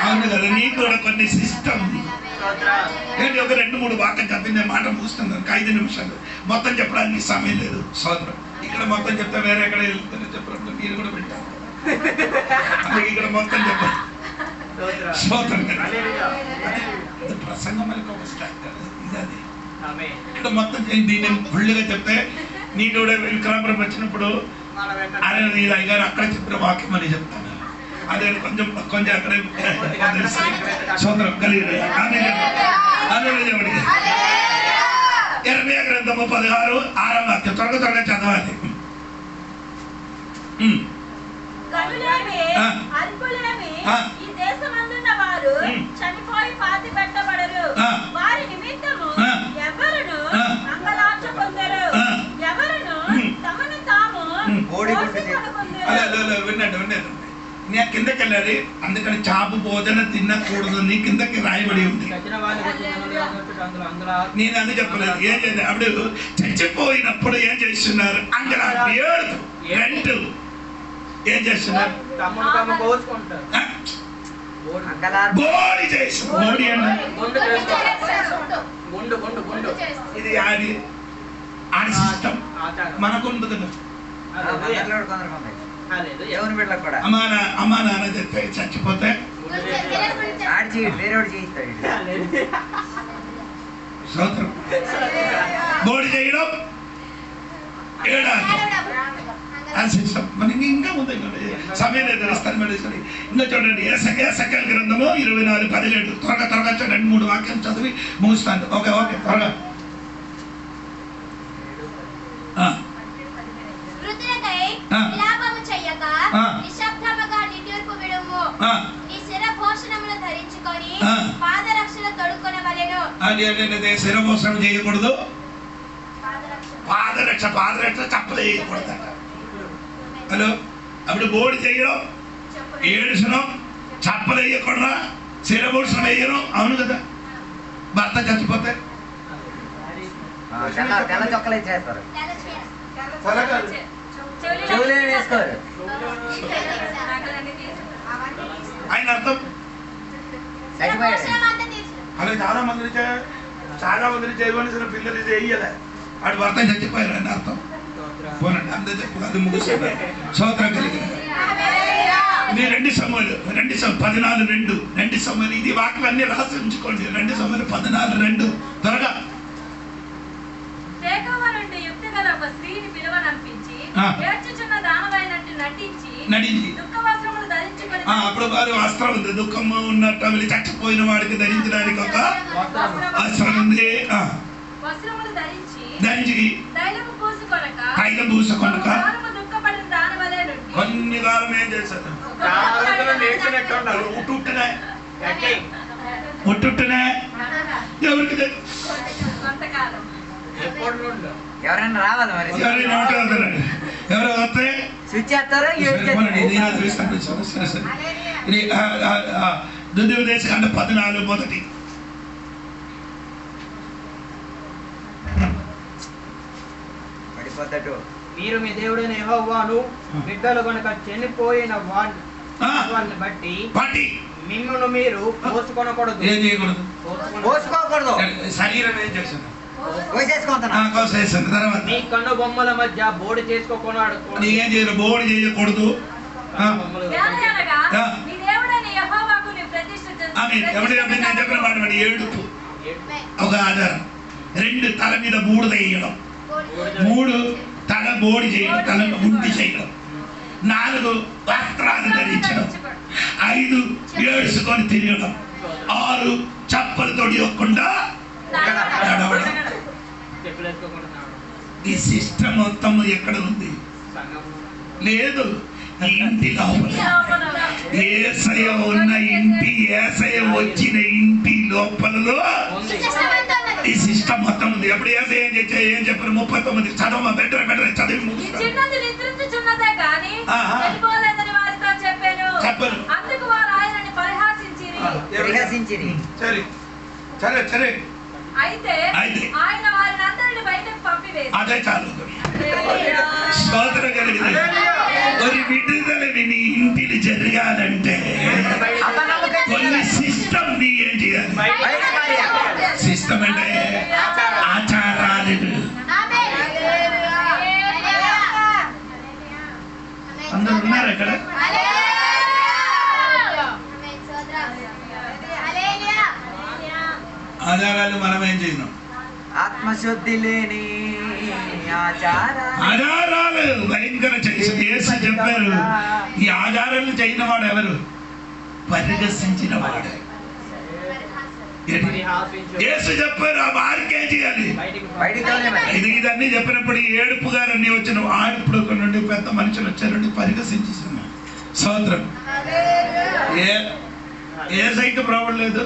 అవును కదా? నీకు కూడా కొన్ని సిస్టమ్ ఏంటి? ఒక 2-3 వాక్యం చెప్పి నేను మాట ముగుస్తున్నాను. 5 నిమిషాలు మొత్తం చెప్పడానికి సమయం లేదు. సోదరం ఇక్కడ మొత్తం చెప్తే వేరే ఎక్కడ వెళ్తుందో చెప్పినప్పుడు మీరు కూడా పెట్టారు. అందుకే ఇక్కడ మొత్తం చెప్పారు. సోదరం ప్రసంగం మనకి ఒక స్టాక్ ఇది. అది ఇక్కడ మొత్తం దీన్ని ఫుల్గా చెప్తే నీకు కూడా విక్రమపురం వచ్చినప్పుడు అదే నీ దగ్గర అక్కడ చెప్పిన వాక్యం అని చెప్తాను. అదే కొంచెం కొంచెం అక్కడ సోదరం కలిగి అదే చెప్పండి. ఇర్మీయా గ్రంథము 16:6 వాక్యం త్వరగా చదవాలి. విన్నాడు నేను కిందకి వెళ్ళాలి, అందుకని చాపు భోజన తినకూడదు నీ కిందకి రాయబడి ఉంది. నేను అది చెప్పలేదు. ఏం చేయలేదు. అప్పుడు చచ్చిపోయినప్పుడు ఏం చేస్తున్నారు? అంగలా ఏడుపు ఏం చేస్తున్నారు? బోడి చేసి బోడి ఇది ఆడి ఆడి సిస్టమ్ మనకు ఉంటుంది. అమ్మా నాన్న చెప్తే చచ్చిపోతే బోడి చేయడం మనకి ఇంకా ఉంది. సమయం లేదు, ఇస్తాను. ఇంకా చూడండి సకల గ్రంథము 24:17 త్వరగా 2-3 వాక్యం చదివి ముగిస్తాను. ఓకే ఓకే త్వరగా. శిరభూషణం చేయకూడదు. పాదరక్ష చప్పలు వేయకూడదు. హలో అప్పుడు బోడి చేయడం, ఏడుసడం, చప్పలు వేయకూడదా, శిరభూషణం వేయడం. అవును కదా? భర్త చచ్చిపోతే ఆయన అర్థం అలా చాలా మంది చేయవలసిన పిల్లలు చేయలే. ఆడు భర్త చచ్చిపోయారు అని అర్థం. పోనండి అందరూ చెప్పు. అది ముగిస్తుంది. సోదరం కలిగి మీ 2 సమయాలు 14:2 సమయాలు ఇది వాక్యం అన్ని రాసి ఉంచుకోండి. 2 సమయాలు 14:2 త్వరగా. అప్పుడు వారి వస్త్రం ఉంది. దుఃఖము ఉన్నట్టు చచ్చిపోయిన వాడికి ధరించడానికి ఒక వస్త్రం ఉంది. వస్త్రములు ధరించి తైలము పూసుకొనక దుఃఖపడిన దాని వలె నుండి కొన్ని కాలం ఏం చేశారు? ముట్టునే ఎవరికి కొంతకాలం ఎవరైనా రావాలి మరి ఎవరు వస్తే స్విచ్ చేస్తారా దుర్దేశకాండ 14 మొదటి పడిపోతాడు. మీరు మీ దేవుడైన యెహోవాను బిడ్డలు గనుక చనిపోయిన వాళ్ళని బట్టి మిమ్మల్ని మీరు పోసుకొనకూడదు. ఏం చేయకూడదు? పోసుకోకూడదు. శరీరం ఏం చేస్తుంది? కోసేసుకుంటున్నా. తర్వాత మీ కన్ను బొమ్మల మధ్య బోడి చేసుకోకున్నాడు. ఏం చేయరు? బోడి చేయకూడదు. మీ దేవుడైన యెహోవాకు నీ ప్రతిష్ఠ చెప్పిన మాట ఏడుపు ఒక ఆధారం. 2 తల మీద బూడిద వేయడం, 3 తల బోడి చేయడం, తల గుండి చేయడం, 4 వస్త్రాలు ధరించడం, 5 ఏడుచుకొని తిరగడం, 6 చప్పలు తొడియకుండా నడవడం. ఈ సిస్టమ్ మొత్తం ఎక్కడ ఉంది? లేదు, ఈ ఇంటి లోపల. యేసయ్య ఉన్న ఇంటి, యేసయ్య వచ్చిన ఇంటి లోపలలో ఈ సిస్టమ్ మొత్తం ఉంది. ఎప్పుడు యేసయ్య ఏం చెప్పారు? 39 చదవ బెటర్ చదివి ముగిస్తాను. చెప్పరు. సరే సరే సరే అయితే ఆయన వారిని బయటకు పంపివేసి అదే చాలు. స్తోత్రం కలిగింది. ఒక విడుదల నీ ఇంటిని జరగాలంటే కొన్ని సిస్టమ్ ని ఏం చేయాలి? సిస్టమ్ అంటే ఆచారాలు. అందరు ఉన్నారు అక్కడ? ఆధారాలు మనం ఏం చేయను? ఆత్మశుద్ధి లేని ఆధారాలు భయంకర యేసు చెప్పారు. ఈ ఆధారాలు చేయని వాడు ఎవరు? పరిహసించిన వాడు. యేసు చెప్పారు ఆ వారికే చేయాలి. ఇదన్నీ చెప్పినప్పుడు ఏడుపు గారన్నీ వచ్చిన ఆడుపుడు నుండి పెద్ద మనుషులు వచ్చారండి పరిహసించేస్తున్నారు. స్తోత్రం. ఏ సైట్ ప్రాబ్లం లేదు.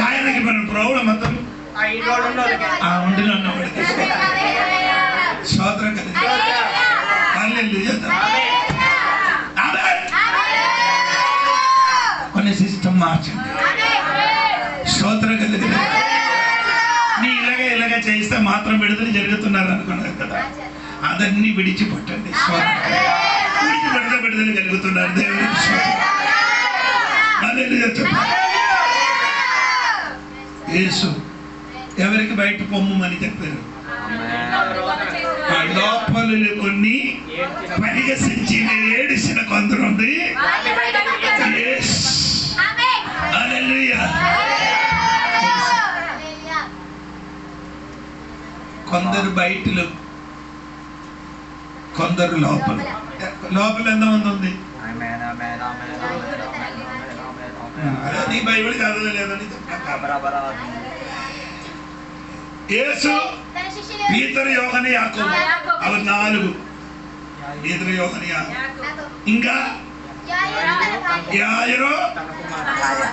ఆయనకి మన ప్రాబ్లం మొత్తం ఉండిలో ఉన్నవాడికి స్తోత్రం కలిగి కొన్ని సిస్టమ్ మార్చండి. స్తోత్రం కలిగి నీ ఇలాగే చేస్తే మాత్రం విడుదల జరుగుతున్నారు అనుకున్నారు కదా, అదన్నీ విడిచిపెట్టండి. విడిచిపెడితే విడుదల కలుగుతున్నారు. దేవుడు యేసు ఎవరికి బయట పొమ్మని చెప్పారు? లోపలు కొన్ని పరిహసించి ఏడిసిన కొందరు ఉంది. కొందరు బయటలు, కొందరు లోపల. లోపల ఎంతమంది ఉంది? నీ బైబిల్ చదవలేదని యేసు పీతరు యోహను యాకోబు అవి 4. పీతరు యోహను యాకోబు ఇంకా యాయిరు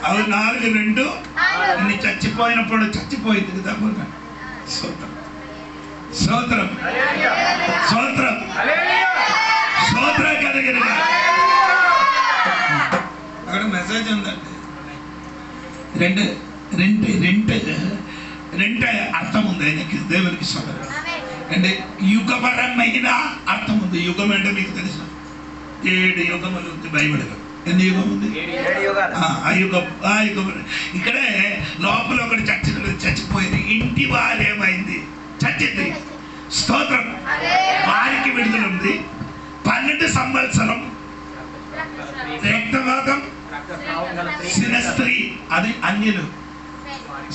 అవి 4, 2 నీ చచ్చిపోయినప్పుడు చచ్చిపోయింది కదా. స్తోత్రం స్తోత్రం స్తోత్రం స్తోత్రం కలిగిన అక్కడ మెసేజ్ ఉందండి. రెండే అర్థం ఉంది ఆయనకి, దేవునికి స్తోత్రం. అంటే యుగపరమైన అర్థం ఉంది. యుగం అంటే మీకు తెలుసు 7 యుగములు ఉంది బైబిల్లో. ఎన్ని యుగం ఉంది? ఆ యుగం. ఇక్కడే లోపల ఒకటి చచ్చిపోయింది. ఇంటి వారు ఏమైంది? చచ్చింది. స్తోత్రం. వారికి విడుదల ఉంది. 12 సంవత్సరం రక్తవాదం స్త్రీ, అది అన్యులు.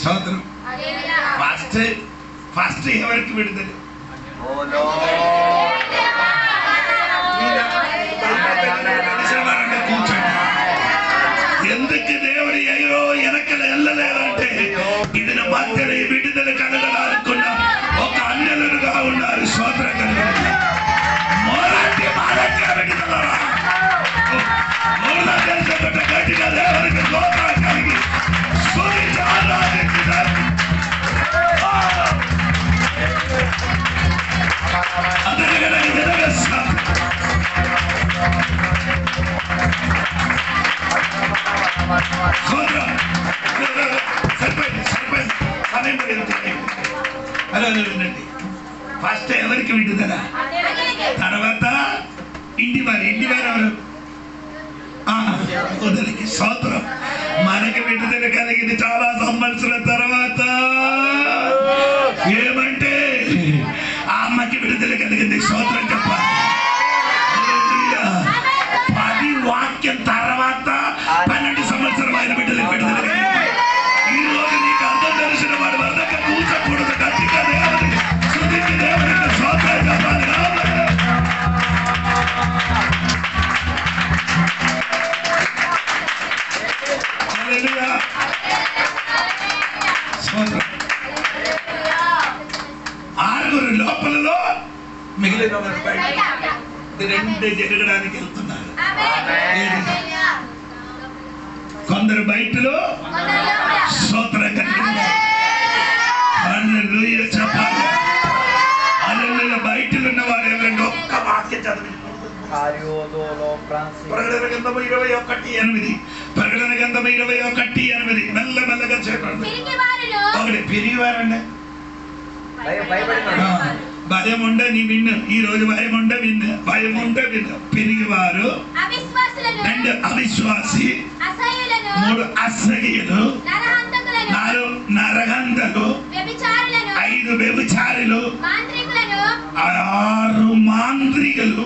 స్తోత్రం. ఫస్ట్ ఎవరికి విడుదల? కూర్చోండి. ఎందుకు దేవుడు అయ్యో వెనకలు వెళ్ళలేదంటే ఇది మధ్యలో ఈ విడుదల కలగడాలనుకున్న ఒక అన్యులుగా ఉన్నారు. స్తోత్రం కలుగుతుంది. మొదటి మారట్ల విడుదల గట్టిగా దేవునికి స్తోత్రం కలిగి స్తుతించి ఆరాధించుదాం. ఫస్ట్ ఎవరికి విడుదల, తర్వాత ఇంటివారు ఎవరు? వదలికి స్తోత్రం. మనకి విడుదల కలిగింది చాలా సంవత్సరాల తర్వాత. ఏమంటే ఆ అమ్మకి విడుదల కలిగింది. స్తోత్రం చెప్పాలి. 10 వాక్యం తర్వాత 12 సంవత్సరం ఆయన విడుదల కలిగింది. ఈ రోజు నీకు అర్థం తెలిసిన వాడు వద్దక కూర్చకూడదు. గట్టిగా దేవుని స్తుతించి దేవునికి స్తోత్రం చెప్పాలి. ఆరుగురు లోపలలో మిగిలిన వారు బయట. రెండే జరగడానికి వెళ్తున్నారు. కొందరు బయటలో స్తోత్రం కలిగింది. హల్లెలూయా చెప్పాలి. హల్లెలూయా. బయటలో ఉన్న వారు ఎవరంటే ఒక్క వాక్యం చదివి ప్రకటన గ్రంథము 21:8. ప్రకటన గ్రంథము 21:8. మెల్లమెల్లగా చెప్పండి. ఒకటి పిరిగివారండి. భయం ఉండే నీ విన్ను. ఈ రోజు భయం ఉండే విన్ను. భయం ఉంటే విన్ను. పిరిగివారు, 2 అవిశ్వాసి, 3 అసహ్యులు, 4 నరహంతకులు, 5 వ్యభిచారులు, 6 మాంత్రికులు,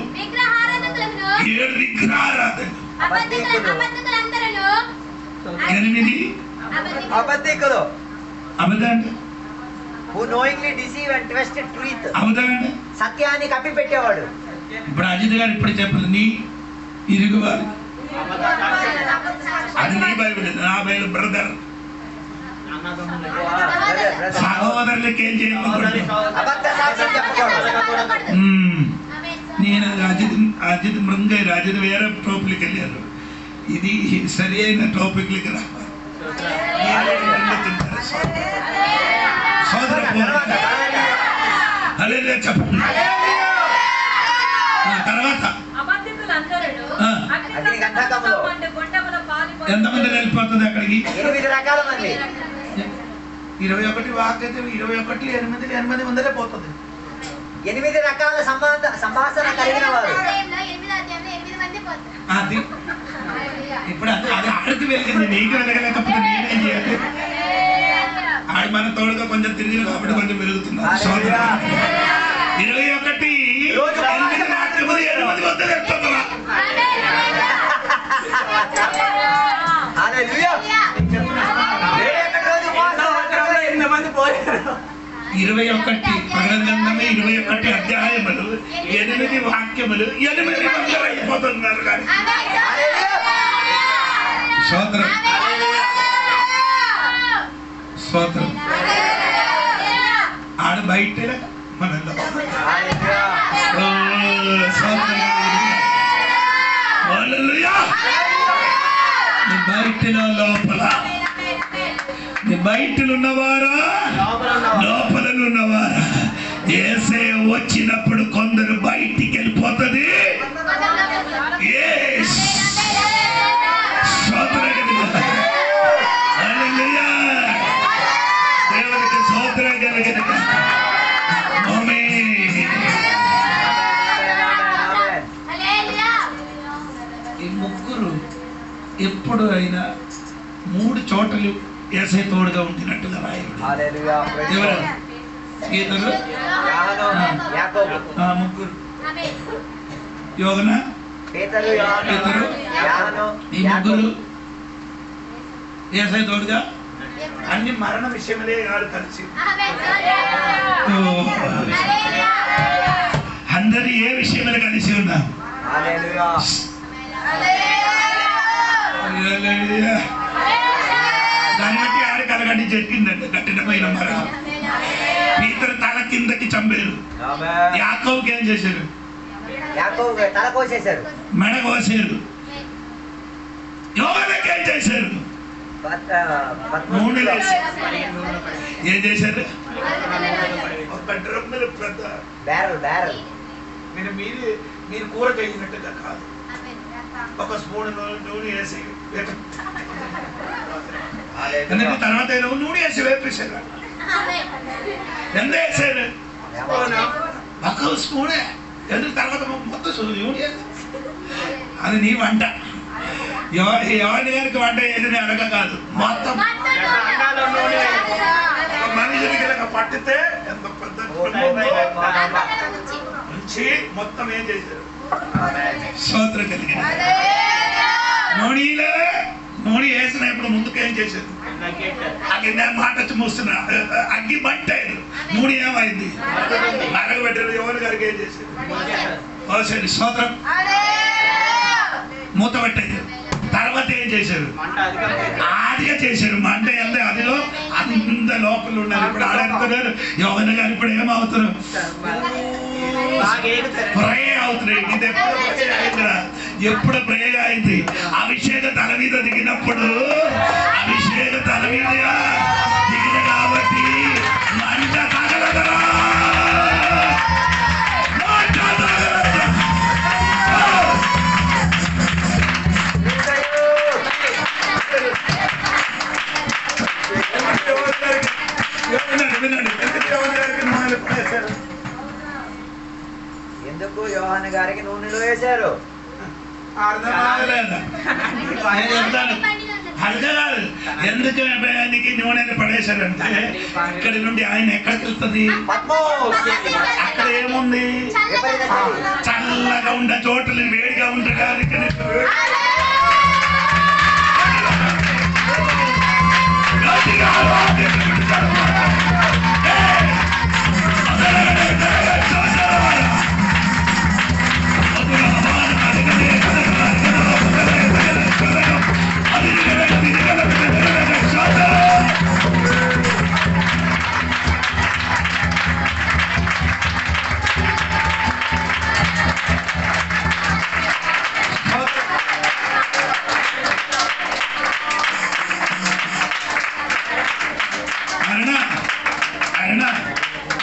7 విగ్రహారాధకులు, 8 అబద్ధికులు. అబద్ధాన్ని who knowingly deceive and twisted truth. అబద్ధాన్ని సత్యాన్ని కప్పిపెట్టేవాడు. ఇప్పుడు అజిత్ గారు ఇప్పుడు చెప్పాలి. నీ ఇరుగువారు, అది నీ బైబిల్, నా బైబిల్. బ్రదర్ సహోదరులకి ఏం చేయాలి? అబద్ధ సాక్ష్యం చెప్పకూడదు. నేను అజిత్ మృంగయ్య అజిత్ వేరే టాపిక్ వెళ్ళారు. ఇది సరి అయిన టాపిక్లకి రావాలి. చెప్పండి. తర్వాత ఎంతమంది వెళ్ళిపోతుంది అక్కడికి? 8 రకాల మంది. 21 వాక్ అయితే 21 8 మందిలో పోతుంది. 8 రకాల సంభాషణ కలిగిన వారు. అది ఇప్పుడు అది ఆడికి వెళ్ళింది. నీకు వెళ్ళగలేకపోతే నేనేం చేయాలి? ఆడి మన తోడుగా కొంచెం తిరిగి కాబట్టి కొంచెం పెరుగుతున్నారు. 21 8 వద్ద చెప్తున్నా. హల్లెలూయా. 21 ప్రకటన గ్రంథమే 21 అధ్యాయములు, 8 వాక్యములు, 8 మంది అయిపోతున్నారు. కానీ స్తోత్రం స్తోత్రం. ఆడ బయట మన బయటలో లోపల, బయటలు ఉన్నవారా లోపల ఉన్నవారా? యేసే వచ్చినప్పుడు కొందరు బయటికి వెళ్ళిపోతుంది. దేవునికి స్తోత్రం కలిగిన ఈ ముగ్గురు ఎప్పుడు అయినా 3 చోటలు యేసే తోడుగా ఉంటున్నట్టుగా రాయబడింది. ముగ్గురు యోగన పేతురు ఈ ముగ్గురు యేసే తోడుగా అన్ని మరణ విషయములే కాదు కలిసి అందరూ ఏ విషయములు కలిసి ఉన్నారు? దాన్ని బట్టి ఆడ కలగ ఒకటి జరిగిందండి, కఠినమైన మరణం. పీతరు తల కిందకి చంపారు. యాకోబుకి ఏం చేశారు? తల కోసేశారు, మెడ కోసారు. యోహానుకి ఏం చేశారు? నూనె ఏం చేశారు? ఒక డ్రమ్ములు పెద్ద బ్యారల్ మీరు కూర చేసినట్టుగా కాదు, ఒక స్పూన్ నూనె వేసి తర్వాత నూనె వేసి వేపేశారు. ఎంత వేసారు? ఒక స్పూనే. ఎందుకు తర్వాత మొత్తం నూనె అది నీ వంట. ఎవరి గారికి వంట ఏదని అనగా కాదు, మొత్తం మనిషికి పట్టితే ఎంత పెద్ద నుంచి మొత్తం ఏం చేశారు? స్తోత్రం కలిగిన నూనె వేసినప్పుడు ముందుకు ఏం చేశారు? అగ్గి మాట వచ్చి మూస్తున్నా, అగ్గి పట్టారు. నూనె ఏమైంది? మరగబెట్టారు. ఎవరి గారికి ఏం చేశారు? స్తోత్రం. మూత పట్టారు. తర్వాత ఏం చేశారు? ఆదిగా చేశారు. మంట ఎంత అదిలో అంత లోపల ఉన్నారు. ఇప్పుడు ఆడనుకున్నారు యోహన గారు ఇప్పుడు ఏమవుతున్నారు? ప్రే అవుతున్నాయి. ఇది ఎప్పుడు ప్రేగా అయింది? అభిషేక తల మీద దిగినప్పుడు, అభిషేక తల మీద దిగిన కాబట్టి మంట తగలదరా. ఎందుకు యోహాను గారికి నూనెలో వేశారు? అర్థం కాలేదు. ఎందుకు నీకు నూనెని పడేశారంటే, ఇక్కడి నుండి ఆయన ఎక్కడికి వెళ్తుంది? అక్కడ ఏముంది? చల్లగా ఉండే చోట్ల వేడిగా ఉంటుంది.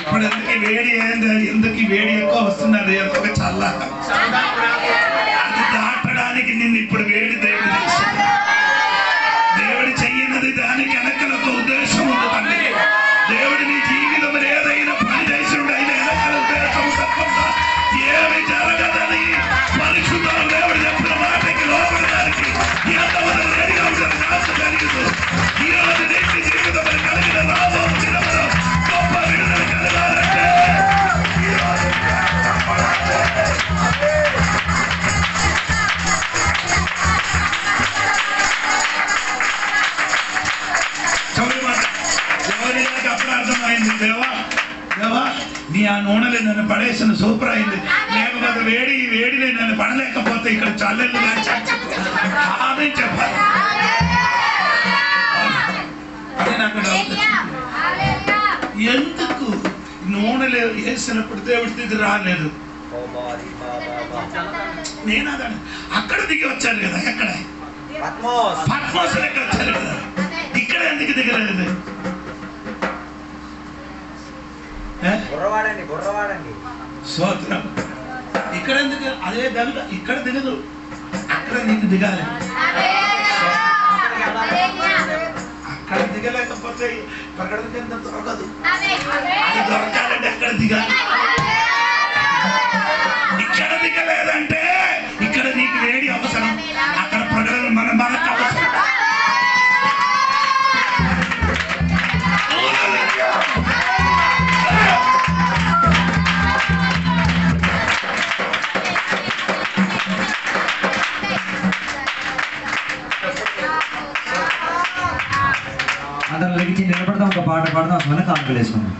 ఇప్పుడు ఎందుకు వేడి ఎక్కువ వస్తున్నది? ఒక చల్ల అది దాటడానికి నిన్ను ఇప్పుడు వేడి దేవుడు చెయ్యినది దానికి వెనకల ఒక ఉద్దేశం ఉంది తండ్రి. దేవుడు నీ జీవితంలో ఏదైనా పని చేసిండు, ఆయన వెనకల ఉద్దేశం తప్పకుండా ఏమి జరగదని పరిశుద్ధం దేవుడు చెప్పిన మాటకి లోపడడానికి ఎంతమంది రెడీగా ఉంటారు? నాకు కలిగింది ఈ రోజు నీకు జీవితం కలిగిన రాబో దినములో గొప్ప విడుదల కలగాలంటే ఎవరికి అప్పుడు అర్థమైంది, దేవా దేవా నీ ఆ నూనెలు నన్ను పడేసిన సూపర్ అయింది. లేకపోతే వేడిని నన్ను పడలేకపోతే ఇక్కడ చల్లెళ్ళు కాదని చెప్పాలి. అదే నాకు ఎందుకు నూనెలు వేసినప్పుడు దేవుడి దిగి రాలేదు? నేను అదని అక్కడ దిగి వచ్చాను కదా, ఎక్కడ పద్మోస్ ఎక్కడ వచ్చారు కదా, ఇక్కడ ఎందుకు దిగలేదు? స్తోత్రం. ఇక్కడ ఎందుకు? అదే దగ్గర ఇక్కడ దిగదు, అక్కడ నీకు దిగాలి. అక్కడ దిగలేకపోతే అక్కడ కింద దొరకదు. అది దొరకాలంటే ఎక్కడ దిగాలి? ఇక్కడ దిగలేదంటే ఇక్కడ నీకు వేడి అవసరం, అక్కడ ప్రజలు మనకు అవసరం. అందరం లెగిచి నిలబడదాం, ఒక పాట పాడదాం, కానుకలు వేసుకుందాం.